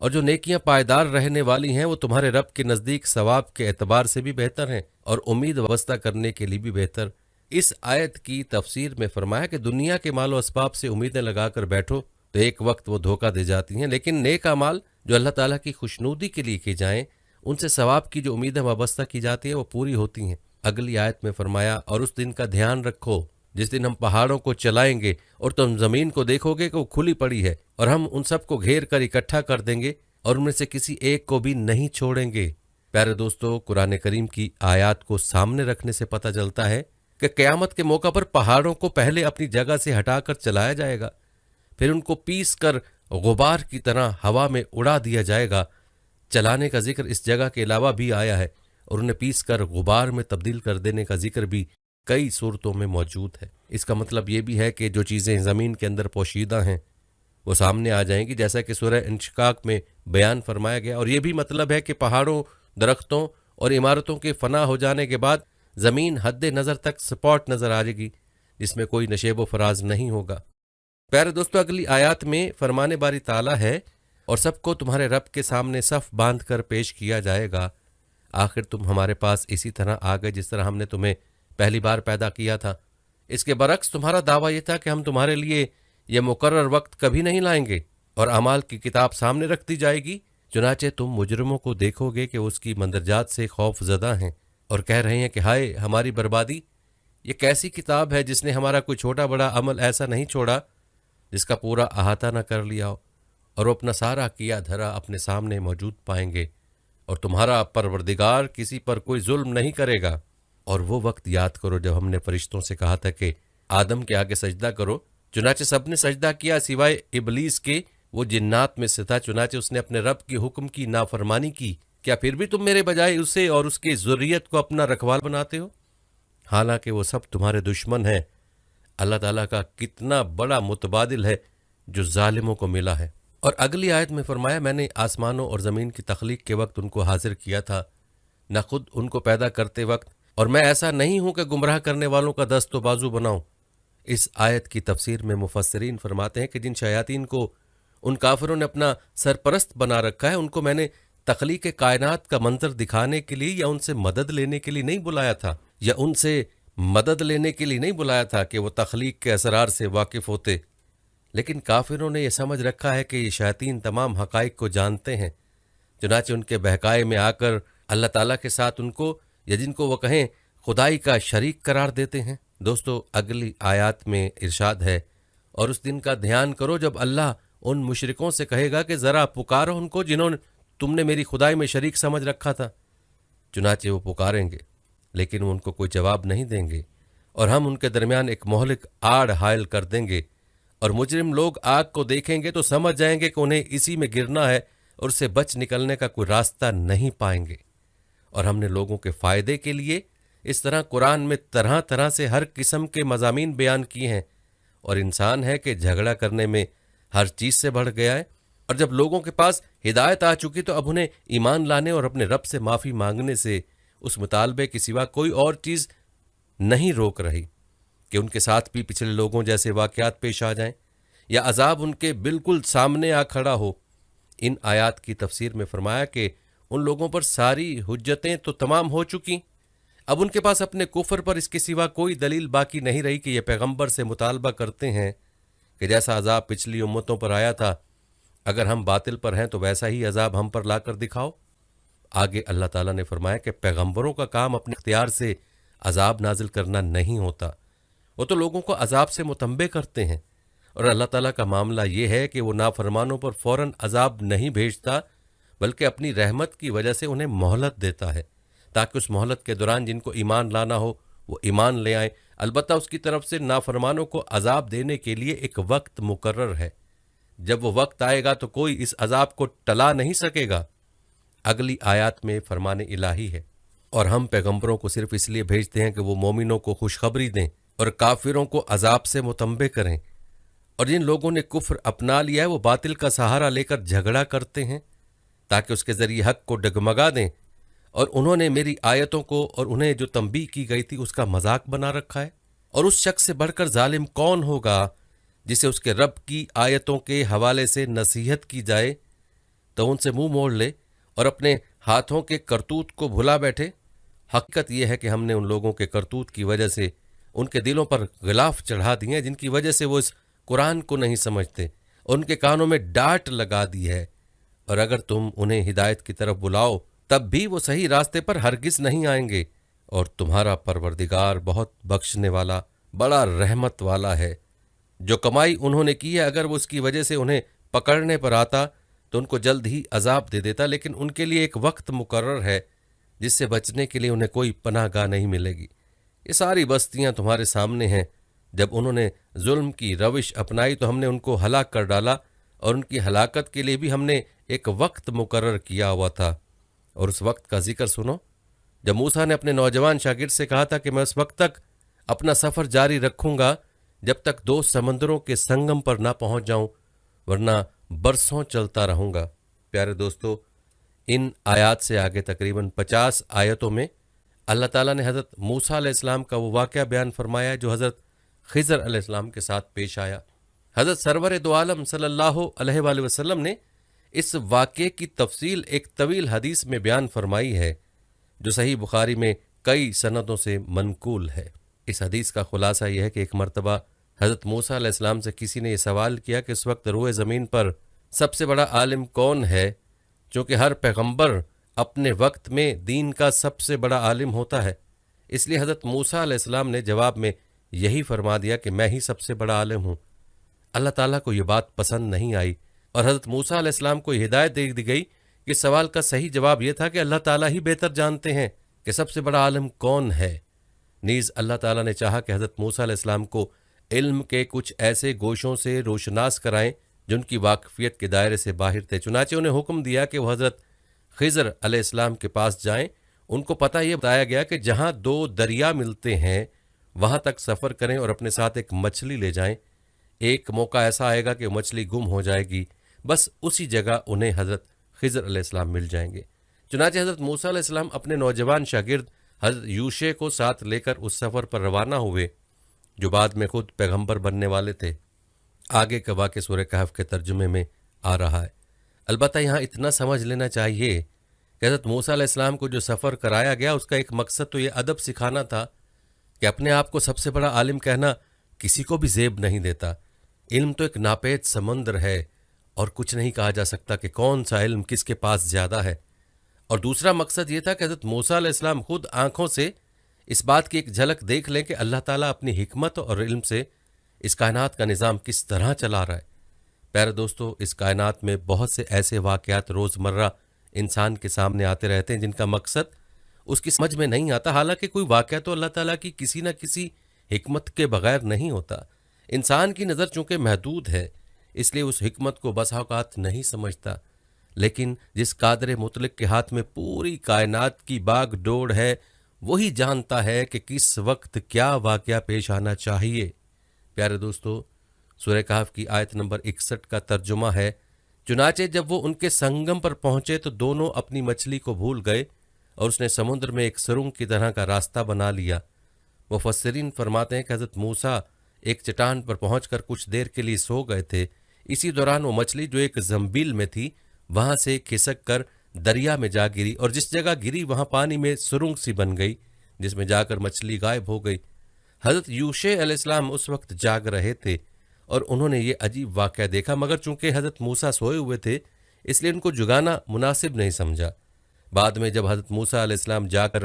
اور جو نیکیاں پائیدار رہنے والی ہیں وہ تمہارے رب کے نزدیک ثواب کے اعتبار سے بھی بہتر ہیں اور امید وابستہ کرنے کے لیے بھی بہتر۔ اس آیت کی تفسیر میں فرمایا کہ دنیا کے مال و اسباب سے امیدیں لگا کر بیٹھو تو ایک وقت وہ دھوکہ دے جاتی ہیں، لیکن نیک اعمال جو اللہ تعالیٰ کی خوشنودی کے لیے کی جائیں ان سے ثواب کی جو امیدیں وابستہ کی جاتی ہیں وہ پوری ہوتی ہیں۔ اگلی آیت میں فرمایا اور اس دن کا دھیان رکھو جس دن ہم پہاڑوں کو چلائیں گے اور تم زمین کو دیکھو گے کہ وہ کھلی پڑی ہے اور ہم ان سب کو گھیر کر اکٹھا کر دیں گے اور ان میں سے کسی ایک کو بھی نہیں چھوڑیں گے۔ پیارے دوستو، قرآن کریم کی آیات کو سامنے رکھنے سے پتہ چلتا ہے کہ قیامت کے موقع پر پہاڑوں کو پہلے اپنی جگہ سے ہٹا کر چلایا جائے گا، پھر ان کو پیس کر غبار کی طرح ہوا میں اڑا دیا جائے گا۔ چلانے کا ذکر اس جگہ کے علاوہ بھی آیا ہے اور انہیں پیس کر غبار میں تبدیل کر دینے کا ذکر بھی کئی صورتوں میں موجود ہے۔ اس کا مطلب یہ بھی ہے کہ جو چیزیں زمین کے اندر پوشیدہ ہیں وہ سامنے آ جائیں گی، جیسا کہ سورہ انشقاق میں بیان فرمایا گیا۔ اور یہ بھی مطلب ہے کہ پہاڑوں، درختوں اور عمارتوں کے فنا ہو جانے کے بعد زمین حد نظر تک سپاٹ نظر آ جائے گی جس میں کوئی نشیب و فراز نہیں ہوگا۔ پیارے دوستو، اگلی آیات میں فرمانے باری تعالیٰ ہے اور سب کو تمہارے رب کے سامنے صف باندھ کر پیش کیا جائے گا۔ آخر تم ہمارے پاس اسی طرح آ گئے جس طرح ہم نے تمہیں پہلی بار پیدا کیا تھا۔ اس کے برعکس تمہارا دعویٰ یہ تھا کہ ہم تمہارے لیے یہ مقرر وقت کبھی نہیں لائیں گے اور اعمال کی کتاب سامنے رکھ دی جائے گی، چنانچہ تم مجرموں کو دیکھو گے کہ اس کی مندرجات سے خوف زدہ ہیں اور کہہ رہے ہیں کہ ہائے ہماری بربادی، یہ کیسی کتاب ہے جس نے ہمارا کوئی چھوٹا بڑا عمل ایسا نہیں چھوڑا جس کا پورا احاطہ نہ کر لیا ہو، اور وہ اپنا سارا کیا دھرا اپنے سامنے موجود پائیں گے اور تمہارا پروردگار کسی پر کوئی ظلم نہیں کرے گا۔ اور وہ وقت یاد کرو جب ہم نے فرشتوں سے کہا تھا کہ آدم کے آگے سجدہ کرو، چنانچہ سب نے سجدہ کیا سوائے ابلیس کے، وہ جنات میں سے تھا، چنانچہ اس نے اپنے رب کی حکم کی نافرمانی کی۔ کیا پھر بھی تم میرے بجائے اسے اور اس کی ذریت کو اپنا رکھوال بناتے ہو؟ حالانکہ وہ سب تمہارے دشمن ہیں۔ اللہ تعالیٰ کا کتنا بڑا متبادل ہے جو ظالموں کو ملا ہے۔ اور اگلی آیت میں فرمایا میں نے آسمانوں اور زمین کی تخلیق کے وقت ان کو حاضر کیا تھا، نہ خود ان کو پیدا کرتے وقت، اور میں ایسا نہیں ہوں کہ گمراہ کرنے والوں کا دست و بازو بناؤں۔ اس آیت کی تفسیر میں مفسرین فرماتے ہیں کہ جن شیاطین کو ان کافروں نے اپنا سرپرست بنا رکھا ہے ان کو میں نے تخلیق کائنات کا منظر دکھانے کے لیے یا ان سے مدد لینے کے لیے نہیں بلایا تھا، یا ان سے مدد لینے کے لیے نہیں بلایا تھا کہ وہ تخلیق کے اسرار سے واقف ہوتے، لیکن کافروں نے یہ سمجھ رکھا ہے کہ یہ شیاطین تمام حقائق کو جانتے ہیں، چنانچہ ان کے بہکائے میں آ کر اللہ تعالیٰ کے ساتھ ان کو یا جن کو وہ کہیں خدائی کا شریک قرار دیتے ہیں۔ دوستو، اگلی آیات میں ارشاد ہے اور اس دن کا دھیان کرو جب اللہ ان مشرکوں سے کہے گا کہ ذرا پکارو ان کو جنہوں نے تم نے میری خدائی میں شریک سمجھ رکھا تھا، چنانچہ وہ پکاریں گے لیکن وہ ان کو کوئی جواب نہیں دیں گے، اور ہم ان کے درمیان ایک مہلک آڑ حائل کر دیں گے، اور مجرم لوگ آگ کو دیکھیں گے تو سمجھ جائیں گے کہ انہیں اسی میں گرنا ہے اور اس سے بچ نکلنے کا کوئی راستہ نہیں پائیں گے۔ اور ہم نے لوگوں کے فائدے کے لیے اس طرح قرآن میں طرح طرح سے ہر قسم کے مضامین بیان کیے ہیں، اور انسان ہے کہ جھگڑا کرنے میں ہر چیز سے بڑھ گیا ہے، اور جب لوگوں کے پاس ہدایت آ چکی تو اب انہیں ایمان لانے اور اپنے رب سے معافی مانگنے سے اس مطالبے کے سوا کوئی اور چیز نہیں روک رہی کہ ان کے ساتھ بھی پچھلے لوگوں جیسے واقعات پیش آ جائیں یا عذاب ان کے بالکل سامنے آ کھڑا ہو۔ ان آیات کی تفسیر میں فرمایا کہ ان لوگوں پر ساری حجتیں تو تمام ہو چکی، اب ان کے پاس اپنے کفر پر اس کے سوا کوئی دلیل باقی نہیں رہی کہ یہ پیغمبر سے مطالبہ کرتے ہیں کہ جیسا عذاب پچھلی امتوں پر آیا تھا، اگر ہم باطل پر ہیں تو ویسا ہی عذاب ہم پر لا کر دکھاؤ۔ آگے اللہ تعالیٰ نے فرمایا کہ پیغمبروں کا کام اپنے اختیار سے عذاب نازل کرنا نہیں ہوتا، وہ تو لوگوں کو عذاب سے متنبہ کرتے ہیں، اور اللہ تعالیٰ کا معاملہ یہ ہے کہ وہ نافرمانوں پر فوراً عذاب نہیں بھیجتا بلکہ اپنی رحمت کی وجہ سے انہیں مہلت دیتا ہے تاکہ اس مہلت کے دوران جن کو ایمان لانا ہو وہ ایمان لے آئیں۔ البتہ اس کی طرف سے نافرمانوں کو عذاب دینے کے لیے ایک وقت مقرر ہے، جب وہ وقت آئے گا تو کوئی اس عذاب کو ٹلا نہیں سکے گا۔ اگلی آیات میں فرمان الہی ہے اور ہم پیغمبروں کو صرف اس لیے بھیجتے ہیں کہ وہ مومنوں کو خوشخبری دیں اور کافروں کو عذاب سے متنبہ کریں، اور جن لوگوں نے کفر اپنا لیا ہے وہ باطل کا سہارا لے کر جھگڑا کرتے ہیں تاکہ اس کے ذریعے حق کو ڈگمگا دیں، اور انہوں نے میری آیتوں کو اور انہیں جو تنبیہ کی گئی تھی اس کا مذاق بنا رکھا ہے۔ اور اس شخص سے بڑھ کر ظالم کون ہوگا جسے اس کے رب کی آیتوں کے حوالے سے نصیحت کی جائے تو ان سے منہ موڑ لے اور اپنے ہاتھوں کے کرتوت کو بھلا بیٹھے؟ حقیقت یہ ہے کہ ہم نے ان لوگوں کے کرتوت کی وجہ سے ان کے دلوں پر غلاف چڑھا دیے ہیں، جن کی وجہ سے وہ اس قرآن کو نہیں سمجھتے، ان کے کانوں میں ڈانٹ لگا دی ہے، اور اگر تم انہیں ہدایت کی طرف بلاؤ تب بھی وہ صحیح راستے پر ہرگز نہیں آئیں گے، اور تمہارا پروردگار بہت بخشنے والا، بڑا رحمت والا ہے۔ جو کمائی انہوں نے کی ہے، اگر وہ اس کی وجہ سے انہیں پکڑنے پر آتا تو ان کو جلد ہی عذاب دے دیتا، لیکن ان کے لیے ایک وقت مقرر ہے جس سے بچنے کے لیے انہیں کوئی پناہ گاہ نہیں ملے گی۔ یہ ساری بستیاں تمہارے سامنے ہیں، جب انہوں نے ظلم کی روش اپنائی تو ہم نے ان کو ہلاک کر ڈالا، اور ان کی ہلاکت کے لیے بھی ہم نے ایک وقت مقرر کیا ہوا تھا۔ اور اس وقت کا ذکر سنو جب موسیٰ نے اپنے نوجوان شاگرد سے کہا تھا کہ میں اس وقت تک اپنا سفر جاری رکھوں گا جب تک 2 سمندروں کے سنگم پر نہ پہنچ جاؤں، ورنہ برسوں چلتا رہوں گا۔ پیارے دوستو، ان آیات سے آگے تقریباً 50 آیتوں میں اللہ تعالیٰ نے حضرت موسیٰ علیہ السلام کا وہ واقعہ بیان فرمایا جو حضرت خضر علیہ السلام کے ساتھ پیش آیا۔ حضرت سرور دو عالم صلی اللہ علیہ وآلہ وسلم نے اس واقعے کی تفصیل ایک طویل حدیث میں بیان فرمائی ہے جو صحیح بخاری میں کئی سندوں سے منقول ہے۔ اس حدیث کا خلاصہ یہ ہے کہ ایک مرتبہ حضرت موسیٰ علیہ السلام سے کسی نے یہ سوال کیا کہ اس وقت روئے زمین پر سب سے بڑا عالم کون ہے، چونکہ ہر پیغمبر اپنے وقت میں دین کا سب سے بڑا عالم ہوتا ہے۔ اس لیے حضرت موسیٰ علیہ السلام نے جواب میں یہی فرما دیا کہ میں ہی سب سے بڑا عالم ہوں۔ اللہ تعالیٰ کو یہ بات پسند نہیں آئی، اور حضرت موسیٰ علیہ السلام کو یہ ہدایت دے دی گئی کہ سوال کا صحیح جواب یہ تھا کہ اللہ تعالیٰ ہی بہتر جانتے ہیں کہ سب سے بڑا عالم کون ہے۔ نیز اللہ تعالیٰ نے چاہا کہ حضرت موسیٰ علیہ السلام کو علم کے کچھ ایسے گوشوں سے روشناس کرائیں جن کی واقفیت کے دائرے سے باہر تھے، چنانچہ انہیں حکم دیا کہ وہ حضرت خضر علیہ السلام کے پاس جائیں۔ ان کو پتہ یہ بتایا گیا کہ جہاں 2 دریا ملتے ہیں وہاں تک سفر کریں اور اپنے ساتھ ایک مچھلی لے جائیں۔ ایک موقع ایسا آئے گا کہ وہ مچھلی گم ہو جائے گی، بس اسی جگہ انہیں حضرت خضر علیہ السلام مل جائیں گے۔ چنانچہ حضرت موسیٰ علیہ السلام اپنے نوجوان شاگرد حضرت یوشع کو ساتھ لے کر اس سفر پر روانہ ہوئے جو بعد میں خود پیغمبر بننے والے تھے۔ آگے کا واقعہ سورہ کہف کے ترجمے میں آ رہا ہے۔ البتہ یہاں اتنا سمجھ لینا چاہیے کہ حضرت موسیٰ علیہ السلام کو جو سفر کرایا گیا اس کا ایک مقصد تو یہ ادب سکھانا تھا کہ اپنے آپ کو سب سے بڑا عالم کہنا کسی کو بھی زیب نہیں دیتا۔ علم تو ایک ناپید سمندر ہے اور کچھ نہیں کہا جا سکتا کہ کون سا علم کس کے پاس زیادہ ہے۔ اور دوسرا مقصد یہ تھا کہ حضرت موسیٰ علیہ السلام خود آنکھوں سے اس بات کی ایک جھلک دیکھ لیں کہ اللہ تعالیٰ اپنی حکمت اور علم سے اس کائنات کا نظام کس طرح چلا رہا ہے۔ پیارے دوستو، اس کائنات میں بہت سے ایسے واقعات روزمرہ انسان کے سامنے آتے رہتے ہیں جن کا مقصد اس کی سمجھ میں نہیں آتا، حالانکہ کوئی واقعہ تو اللہ تعالیٰ کی کسی نہ کسی حکمت کے بغیر نہیں ہوتا۔ انسان کی نظر چونکہ محدود ہے اس لیے اس حکمت کو بسا اوقات نہیں سمجھتا، لیکن جس قادر مطلق کے ہاتھ میں پوری کائنات کی باغ ڈور ہے وہی جانتا ہے کہ کس وقت کیا واقعہ پیش آنا چاہیے۔ پیارے دوستو، سورہ کہف کی آیت نمبر 61 کا ترجمہ ہے، چنانچہ جب وہ ان کے سنگم پر پہنچے تو دونوں اپنی مچھلی کو بھول گئے اور اس نے سمندر میں ایک سرنگ کی طرح کا راستہ بنا لیا۔ مفسرین فرماتے ہیں کہ حضرت موسیٰ ایک چٹان پر پہنچ کر کچھ دیر کے لیے سو گئے تھے۔ اسی دوران وہ مچھلی جو ایک زنبیل میں تھی وہاں سے کھسک کر دریا میں جا گری، اور جس جگہ گری وہاں پانی میں سرنگ سی بن گئی جس میں جا کر مچھلی غائب ہو گئی۔ حضرت یوشع علیہ السلام اس وقت جاگ رہے تھے اور انہوں نے یہ عجیب واقعہ دیکھا، مگر چونکہ حضرت موسیٰ سوئے ہوئے تھے اس لیے ان کو جگانا مناسب نہیں سمجھا۔ بعد میں جب حضرت موسیٰ علیہ السلام جا کر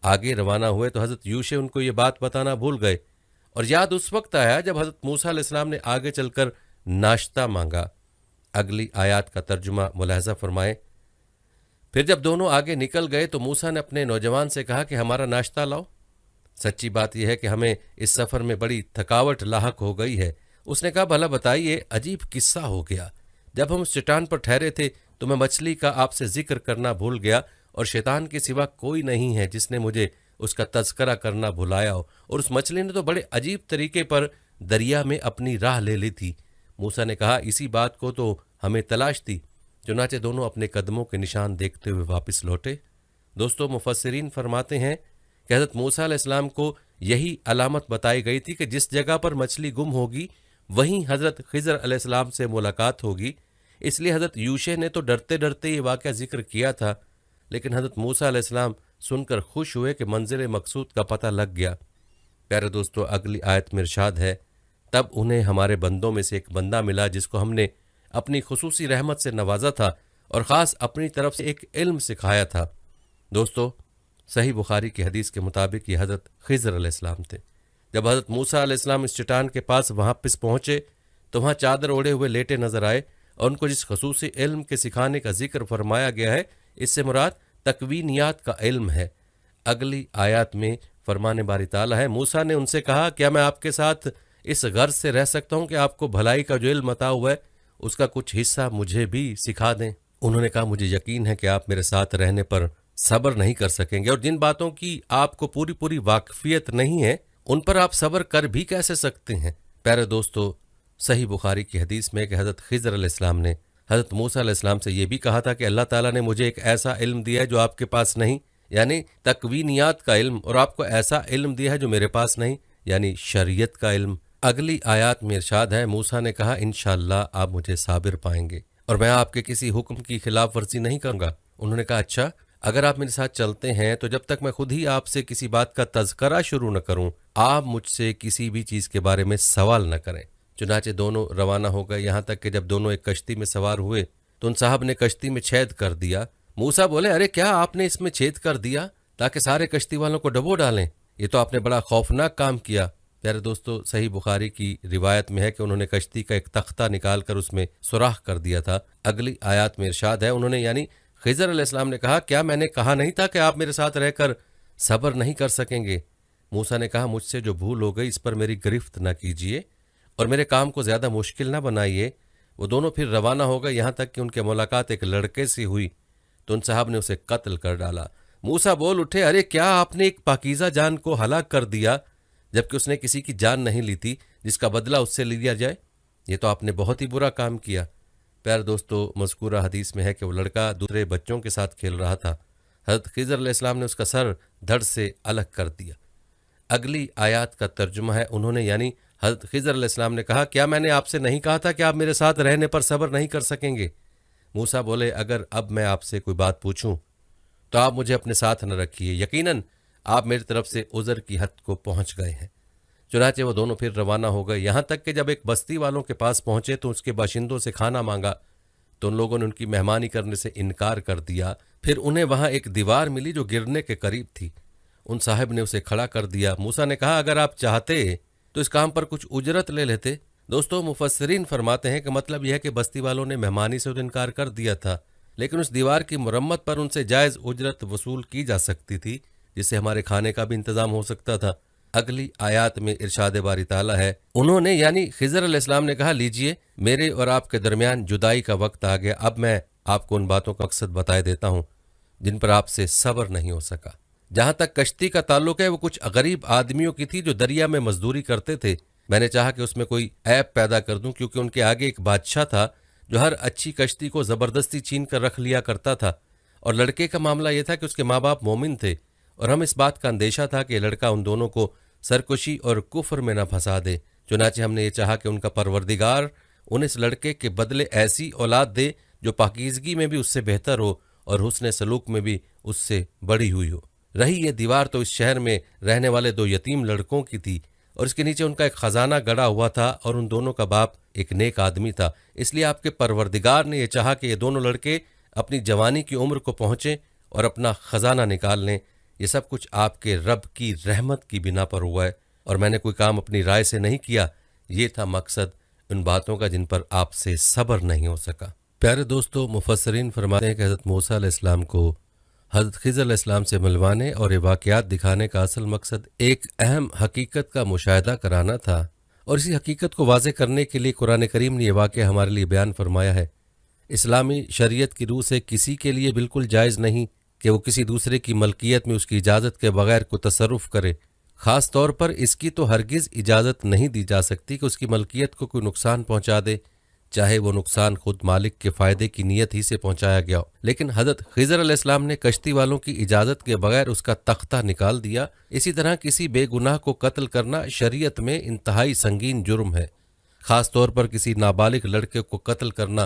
آگے روانہ ہوئے تو حضرت یوشع ان کو یہ بات بتانا بھول گئے، اور یاد اس وقت آیا جب حضرت موسیٰ علیہ السلام نے آگے چل کر ناشتہ مانگا۔ اگلی آیات کا ترجمہ ملاحظہ فرمائیں۔ پھر جب دونوں آگے نکل گئے تو موسیٰ نے اپنے نوجوان سے کہا کہ ہمارا ناشتہ لاؤ۔ سچی بات یہ ہے کہ ہمیں اس سفر میں بڑی تھکاوٹ لاحق ہو گئی ہے۔ اس نے کہا بھلا بتائیے، عجیب قصہ ہو گیا۔ جب ہم اس چٹان پر ٹھہرے تھے تو میں مچھلی کا آپ سے ذکر کرنا بھول گیا، اور شیطان کے سوا کوئی نہیں ہے جس نے مجھے اس کا تذکرہ کرنا بھلایا ہو، اور اس مچھلی نے تو بڑے عجیب طریقے پر دریا میں اپنی راہ لے لی تھی۔ موسیٰ نے کہا اسی بات کو تو ہمیں تلاش تھی۔ چنانچہ دونوں اپنے قدموں کے نشان دیکھتے ہوئے واپس لوٹے۔ دوستو، مفسرین فرماتے ہیں کہ حضرت موسیٰ علیہ السلام کو یہی علامت بتائی گئی تھی کہ جس جگہ پر مچھلی گم ہوگی وہیں حضرت خضر علیہ السلام سے ملاقات ہوگی، اس لیے حضرت یوشع نے تو ڈرتے ڈرتے یہ واقعہ ذکر کیا تھا، لیکن حضرت موسیٰ علیہ السلام سن کر خوش ہوئے کہ منزل مقصود کا پتہ لگ گیا۔ پیارے دوستو، اگلی آیت میں ارشاد ہے، تب انہیں ہمارے بندوں میں سے ایک بندہ ملا جس کو ہم نے اپنی خصوصی رحمت سے نوازا تھا اور خاص اپنی طرف سے ایک علم سکھایا تھا۔ دوستو، صحیح بخاری کی حدیث کے مطابق یہ حضرت خضر علیہ السلام تھے۔ جب حضرت موسیٰ علیہ السلام اس چٹان کے پاس وہاں پہنچے تو وہاں چادر اوڑھے ہوئے لیٹے نظر آئے، اور ان کو جس خصوصی علم کے سکھانے کا ذکر فرمایا گیا ہے اس سے مراد تکوینیات کا علم ہے۔ اگلی آیات میں فرمانے باری تعالیٰ ہے، موسیٰ نے ان سے کہا، کیا میں آپ کے ساتھ اس غرض سے رہ سکتا ہوں کہ آپ کو بھلائی کا جو علم عطا ہوا ہے اس کا کچھ حصہ مجھے بھی سکھا دیں؟ انہوں نے کہا، مجھے یقین ہے کہ آپ میرے ساتھ رہنے پر صبر نہیں کر سکیں گے، اور جن باتوں کی آپ کو پوری واقفیت نہیں ہے ان پر آپ صبر کر بھی کیسے سکتے ہیں؟ پیارے دوستو، صحیح بخاری کی حدیث میں کہ حضرت خضر علیہ السلام نے حضرت موسیٰ علیہ السلام سے یہ بھی کہا تھا کہ اللہ تعالیٰ نے مجھے ایک ایسا علم دیا ہے جو آپ کے پاس نہیں، یعنی تکوینیات کا علم، اور آپ کو ایسا علم دیا ہے جو میرے پاس نہیں، یعنی شریعت کا علم۔ اگلی آیات میں ارشاد ہے، موسیٰ نے کہا، انشاءاللہ آپ مجھے صابر پائیں گے اور میں آپ کے کسی حکم کی خلاف ورزی نہیں کروں گا۔ انہوں نے کہا، اچھا، اگر آپ میرے ساتھ چلتے ہیں تو جب تک میں خود ہی آپ سے کسی بات کا تذکرہ شروع نہ کروں آپ مجھ سے کسی بھی چیز کے بارے میں سوال نہ کریں۔ چنانچہ دونوں روانہ ہو گئے، یہاں تک کہ جب دونوں ایک کشتی میں سوار ہوئے تو ان صاحب نے کشتی میں چھید کر دیا۔ موسیٰ بولے، ارے کیا آپ نے اس میں چھید کر دیا تاکہ سارے کشتی والوں کو ڈبو ڈالیں؟ یہ تو آپ نے بڑا خوفناک کام کیا۔ پیارے دوستو، صحیح بخاری کی روایت میں ہے کہ انہوں نے کشتی کا ایک تختہ نکال کر اس میں سوراخ کر دیا تھا۔ اگلی آیات میں ارشاد ہے، انہوں نے یعنی خضر علیہ السلام نے کہا، کیا میں نے کہا نہیں تھا کہ آپ میرے ساتھ رہ کر صبر نہیں کر سکیں گے؟ موسیٰ نے کہا، مجھ سے جو بھول ہو گئی اس پر میری گرفت نہ کیجیے اور میرے کام کو زیادہ مشکل نہ بنائیے۔ وہ دونوں پھر روانہ ہو گئے، یہاں تک کہ ان کے ملاقات ایک لڑکے سے ہوئی تو ان صاحب نے اسے قتل کر ڈالا۔ موسیٰ بول اٹھے، ارے کیا آپ نے ایک پاکیزہ جان کو ہلاک کر دیا جبکہ اس نے کسی کی جان نہیں لی تھی جس کا بدلہ اس سے لیا جائے؟ یہ تو آپ نے بہت ہی برا کام کیا۔ پیارے دوستو، مذکورہ حدیث میں ہے کہ وہ لڑکا دوسرے بچوں کے ساتھ کھیل رہا تھا، حضرت خضر علیہ السلام نے اس کا سر دھڑ سے الگ کر دیا۔ اگلی آیات کا ترجمہ ہے، انہوں نے یعنی حضرت خضر علیہ السلام نے کہا، کیا میں نے آپ سے نہیں کہا تھا کہ آپ میرے ساتھ رہنے پر صبر نہیں کر سکیں گے؟ موسیٰ بولے، اگر اب میں آپ سے کوئی بات پوچھوں تو آپ مجھے اپنے ساتھ نہ رکھیے، یقیناً آپ میری طرف سے عذر کی حد کو پہنچ گئے ہیں۔ چنانچہ وہ دونوں پھر روانہ ہو گئے، یہاں تک کہ جب ایک بستی والوں کے پاس پہنچے تو اس کے باشندوں سے کھانا مانگا تو ان لوگوں نے ان کی مہمانی کرنے سے انکار کر دیا۔ پھر انہیں وہاں ایک دیوار ملی جو گرنے کے قریب تھی، ان صاحب نے اسے کھڑا کر دیا۔ موسیٰ نے کہا، اگر آپ چاہتے تو اس کام پر کچھ اجرت لے لیتے۔ دوستو، مفسرین فرماتے ہیں کہ مطلب یہ ہے کہ بستی والوں نے مہمانی سے تو انکار کر دیا تھا، لیکن اس دیوار کی مرمت پر ان سے جائز اجرت وصول کی جا سکتی تھی، جس سے ہمارے کھانے کا بھی انتظام ہو سکتا تھا۔ اگلی آیات میں ارشاد باری تعالیٰ ہے، انہوں نے یعنی خضر علیہ السلام نے کہا، لیجئے، میرے اور آپ کے درمیان جدائی کا وقت آ گیا، اب میں آپ کو ان باتوں کا مقصد بتائے دیتا ہوں جن پر آپ سے صبر نہیں ہو سکا۔ جہاں تک کشتی کا تعلق ہے، وہ کچھ غریب آدمیوں کی تھی جو دریا میں مزدوری کرتے تھے۔ میں نے چاہا کہ اس میں کوئی عیب پیدا کر دوں، کیونکہ ان کے آگے ایک بادشاہ تھا جو ہر اچھی کشتی کو زبردستی چھین کر رکھ لیا کرتا تھا، اور لڑکے کا معاملہ یہ تھا کہ اس کے ماں باپ مومن تھے، اور ہم اس بات کا اندیشہ تھا کہ یہ لڑکا ان دونوں کو سرکشی اور کفر میں نہ پھنسا دے۔ چنانچہ ہم نے یہ چاہا کہ ان کا پروردگار ان اس لڑکے کے بدلے ایسی اولاد دے جو پاکیزگی میں بھی اس سے بہتر ہو اور حسن سلوک میں بھی اس سے بڑی ہوئی ہو۔ رہی یہ دیوار تو اس شہر میں رہنے والے دو یتیم لڑکوں کی تھی، اور اس کے نیچے ان کا ایک خزانہ گڑا ہوا تھا، اور ان دونوں کا باپ ایک نیک آدمی تھا، اس لیے آپ کے پروردگار نے یہ چاہا کہ یہ دونوں لڑکے اپنی جوانی کی عمر کو پہنچیں اور اپنا خزانہ نکال لیں۔ یہ سب کچھ آپ کے رب کی رحمت کی بنا پر ہوا ہے، اور میں نے کوئی کام اپنی رائے سے نہیں کیا۔ یہ تھا مقصد ان باتوں کا جن پر آپ سے صبر نہیں ہو سکا۔ پیارے دوستو، مفسرین فرماتے ہیں کہ حضرت موسیٰ علیہ السلام کو حضرت خضر علیہ السلام سے ملوانے اور یہ واقعات دکھانے کا اصل مقصد ایک اہم حقیقت کا مشاہدہ کرانا تھا، اور اسی حقیقت کو واضح کرنے کے لیے قرآن کریم نے یہ واقعہ ہمارے لیے بیان فرمایا ہے۔ اسلامی شریعت کی روح سے کسی کے لیے بالکل جائز نہیں کہ وہ کسی دوسرے کی ملکیت میں اس کی اجازت کے بغیر کوئی تصرف کرے، خاص طور پر اس کی تو ہرگز اجازت نہیں دی جا سکتی کہ اس کی ملکیت کو کوئی نقصان پہنچا دے، چاہے وہ نقصان خود مالک کے فائدے کی نیت ہی سے پہنچایا گیا ہو۔ لیکن حضرت خضر علیہ السلام نے کشتی والوں کی اجازت کے بغیر اس کا تختہ نکال دیا۔ اسی طرح کسی بے گناہ کو قتل کرنا شریعت میں انتہائی سنگین جرم ہے، خاص طور پر کسی نابالغ لڑکے کو قتل کرنا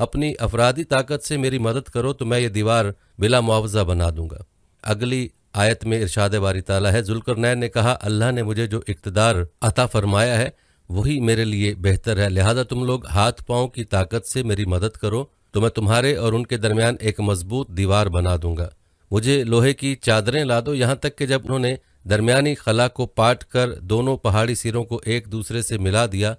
اپنی افرادی طاقت سے میری مدد کرو تو میں یہ دیوار بلا معاوضہ بنا دوں گا۔ اگلی آیت میں ارشاد باری تعالیٰ ہے، ذوالقرنین نے کہا اللہ نے مجھے جو اقتدار عطا فرمایا ہے وہی میرے لیے بہتر ہے، لہذا تم لوگ ہاتھ پاؤں کی طاقت سے میری مدد کرو تو میں تمہارے اور ان کے درمیان ایک مضبوط دیوار بنا دوں گا۔ مجھے لوہے کی چادریں لا دو، یہاں تک کہ جب انہوں نے درمیانی خلا کو پاٹ کر دونوں پہاڑی سروں کو ایک دوسرے سے ملا دیا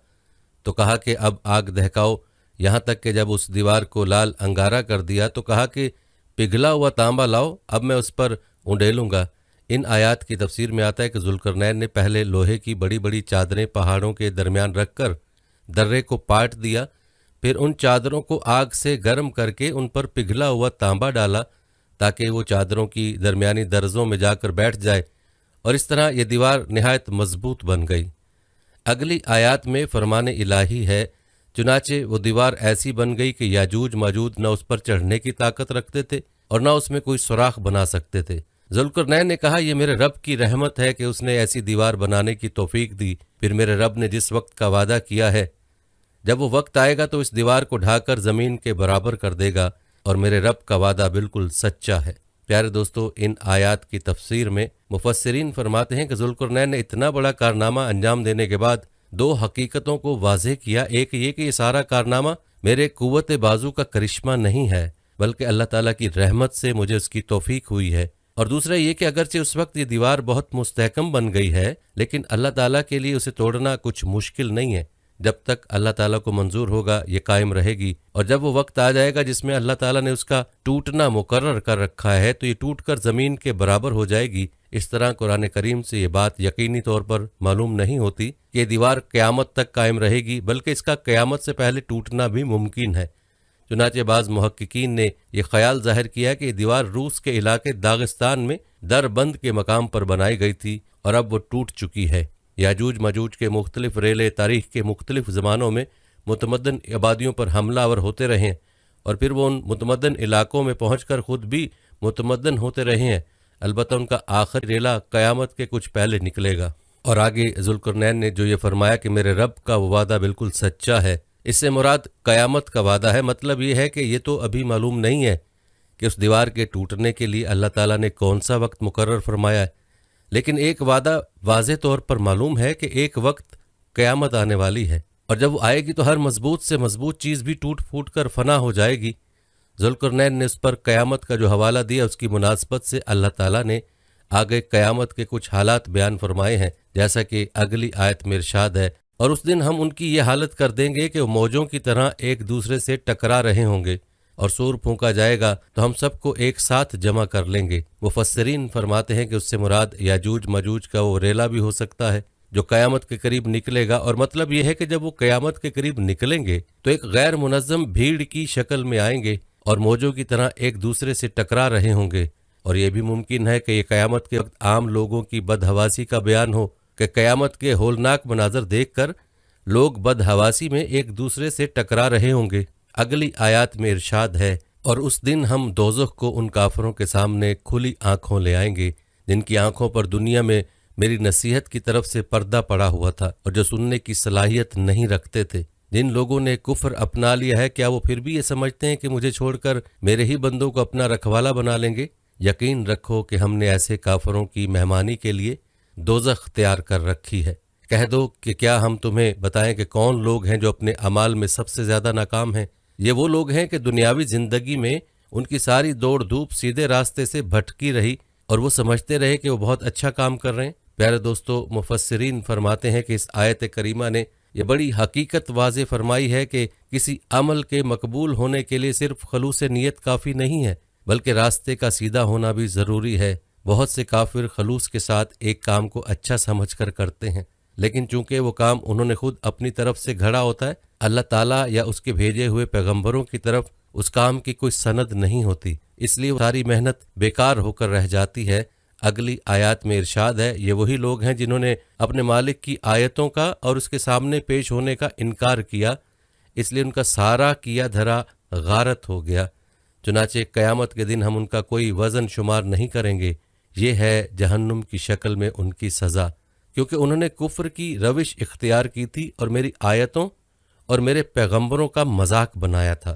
تو کہا کہ اب آگ دہکاؤ، یہاں تک کہ جب اس دیوار کو لال انگارہ کر دیا تو کہا کہ پگھلا ہوا تانبا لاؤ، اب میں اس پر انڈیلوں گا۔ ان آیات کی تفسیر میں آتا ہے کہ ذوالقرنین نے پہلے لوہے کی بڑی بڑی چادریں پہاڑوں کے درمیان رکھ کر درے کو پاٹ دیا، پھر ان چادروں کو آگ سے گرم کر کے ان پر پگھلا ہوا تانبا ڈالا تاکہ وہ چادروں کی درمیانی درزوں میں جا کر بیٹھ جائے، اور اس طرح یہ دیوار نہایت مضبوط بن گئی۔ اگلی آیات میں فرمان الہی ہے، چنانچہ وہ دیوار ایسی بن گئی کہ یاجوج ماجوج نہ اس پر چڑھنے کی طاقت رکھتے تھے اور نہ اس میں کوئی سوراخ بنا سکتے تھے۔ ذوالقرنین نے کہا یہ میرے رب کی رحمت ہے کہ اس نے ایسی دیوار بنانے کی توفیق دی، پھر میرے رب نے جس وقت کا وعدہ کیا ہے جب وہ وقت آئے گا تو اس دیوار کو ڈھا کر زمین کے برابر کر دے گا، اور میرے رب کا وعدہ بالکل سچا ہے۔ پیارے دوستو، ان آیات کی تفسیر میں مفسرین فرماتے ہیں کہ ذوالقرنین نے اتنا بڑا کارنامہ انجام دینے کے بعد دو حقیقتوں کو واضح کیا، ایک یہ کہ یہ سارا کارنامہ میرے قوت بازو کا کرشمہ نہیں ہے بلکہ اللہ تعالیٰ کی رحمت سے مجھے اس کی توفیق ہوئی ہے، اور دوسرا یہ کہ اگرچہ اس وقت یہ دیوار بہت مستحکم بن گئی ہے لیکن اللہ تعالیٰ کے لیے اسے توڑنا کچھ مشکل نہیں ہے، جب تک اللہ تعالیٰ کو منظور ہوگا یہ قائم رہے گی، اور جب وہ وقت آ جائے گا جس میں اللہ تعالیٰ نے اس کا ٹوٹنا مقرر کر رکھا ہے تو یہ ٹوٹ کر زمین کے برابر ہو جائے گی۔ اس طرح قرآن کریم سے یہ بات یقینی طور پر معلوم نہیں ہوتی کہ یہ دیوار قیامت تک قائم رہے گی، بلکہ اس کا قیامت سے پہلے ٹوٹنا بھی ممکن ہے۔ چنانچہ بعض محققین نے یہ خیال ظاہر کیا کہ یہ دیوار روس کے علاقے داغستان میں دربند کے مقام پر بنائی گئی تھی اور اب وہ ٹوٹ چکی ہے۔ یاجوج ماجوج کے مختلف ریلے تاریخ کے مختلف زمانوں میں متمدن آبادیوں پر حملہ آور ہوتے رہے ہیں، اور پھر وہ ان متمدن علاقوں میں پہنچ کر خود بھی متمدن ہوتے رہے ہیں، البتہ ان کا آخری ریلا قیامت کے کچھ پہلے نکلے گا۔ اور آگے ذوالقرنین نے جو یہ فرمایا کہ میرے رب کا وہ وعدہ بالکل سچا ہے، اس سے مراد قیامت کا وعدہ ہے۔ مطلب یہ ہے کہ یہ تو ابھی معلوم نہیں ہے کہ اس دیوار کے ٹوٹنے کے لیے اللہ تعالیٰ نے کون سا وقت مقرر فرمایا ہے، لیکن ایک وعدہ واضح طور پر معلوم ہے کہ ایک وقت قیامت آنے والی ہے، اور جب وہ آئے گی تو ہر مضبوط سے مضبوط چیز بھی ٹوٹ پھوٹ کر فنا ہو جائے گی۔ ذوالقرنین نے اس پر قیامت کا جو حوالہ دیا اس کی مناسبت سے اللہ تعالیٰ نے آگے قیامت کے کچھ حالات بیان فرمائے ہیں، جیسا کہ اگلی آیت میں ارشاد ہے، اور اس دن ہم ان کی یہ حالت کر دیں گے کہ وہ موجوں کی طرح ایک دوسرے سے ٹکرا رہے ہوں گے، اور سور پھونکا جائے گا تو ہم سب کو ایک ساتھ جمع کر لیں گے۔ مفسرین فرماتے ہیں کہ اس سے مراد یاجوج ماجوج کا وہ ریلا بھی ہو سکتا ہے جو قیامت کے قریب نکلے گا، اور مطلب یہ ہے کہ جب وہ قیامت کے قریب نکلیں گے تو ایک غیر منظم بھیڑ کی شکل میں آئیں گے اور موجوں کی طرح ایک دوسرے سے ٹکرا رہے ہوں گے، اور یہ بھی ممکن ہے کہ یہ قیامت کے وقت عام لوگوں کی بدحواسی کا بیان ہو کہ قیامت کے ہولناک مناظر دیکھ کر لوگ بدحواسی میں ایک دوسرے سے ٹکرا رہے ہوں گے۔ اگلی آیات میں ارشاد ہے، اور اس دن ہم دوزخ کو ان کافروں کے سامنے کھلی آنکھوں لے آئیں گے جن کی آنکھوں پر دنیا میں میری نصیحت کی طرف سے پردہ پڑا ہوا تھا اور جو سننے کی صلاحیت نہیں رکھتے تھے۔ جن لوگوں نے کفر اپنا لیا ہے، کیا وہ پھر بھی یہ سمجھتے ہیں کہ مجھے چھوڑ کر میرے ہی بندوں کو اپنا رکھوالا بنا لیں گے؟ یقین رکھو کہ ہم نے ایسے کافروں کی مہمانی کے لیے دوزخ تیار کر رکھی ہے۔ کہہ دو کہ کیا ہم تمہیں بتائیں کہ کون لوگ ہیں جو اپنے اعمال میں سب سے زیادہ ناکام ہیں؟ یہ وہ لوگ ہیں کہ دنیاوی زندگی میں ان کی ساری دوڑ دھوپ سیدھے راستے سے بھٹکی رہی اور وہ سمجھتے رہے کہ وہ بہت اچھا کام کر رہے ہیں۔ پیارے دوستو، مفسرین فرماتے ہیں کہ اس آیت کریمہ نے یہ بڑی حقیقت واضح فرمائی ہے کہ کسی عمل کے مقبول ہونے کے لیے صرف خلوص نیت کافی نہیں ہے بلکہ راستے کا سیدھا ہونا بھی ضروری ہے۔ بہت سے کافر خلوص کے ساتھ ایک کام کو اچھا سمجھ کر کرتے ہیں، لیکن چونکہ وہ کام انہوں نے خود اپنی طرف سے گھڑا ہوتا ہے، اللہ تعالیٰ یا اس کے بھیجے ہوئے پیغمبروں کی طرف اس کام کی کوئی سند نہیں ہوتی، اس لیے ساری محنت بیکار ہو کر رہ جاتی ہے۔ اگلی آیات میں ارشاد ہے، یہ وہی لوگ ہیں جنہوں نے اپنے مالک کی آیتوں کا اور اس کے سامنے پیش ہونے کا انکار کیا، اس لیے ان کا سارا کیا دھرا غارت ہو گیا، چنانچہ قیامت کے دن ہم ان کا کوئی وزن شمار نہیں کریں گے۔ یہ ہے جہنم کی شکل میں ان کی سزا، کیونکہ انہوں نے کفر کی روش اختیار کی تھی اور میری آیتوں اور میرے پیغمبروں کا مذاق بنایا تھا۔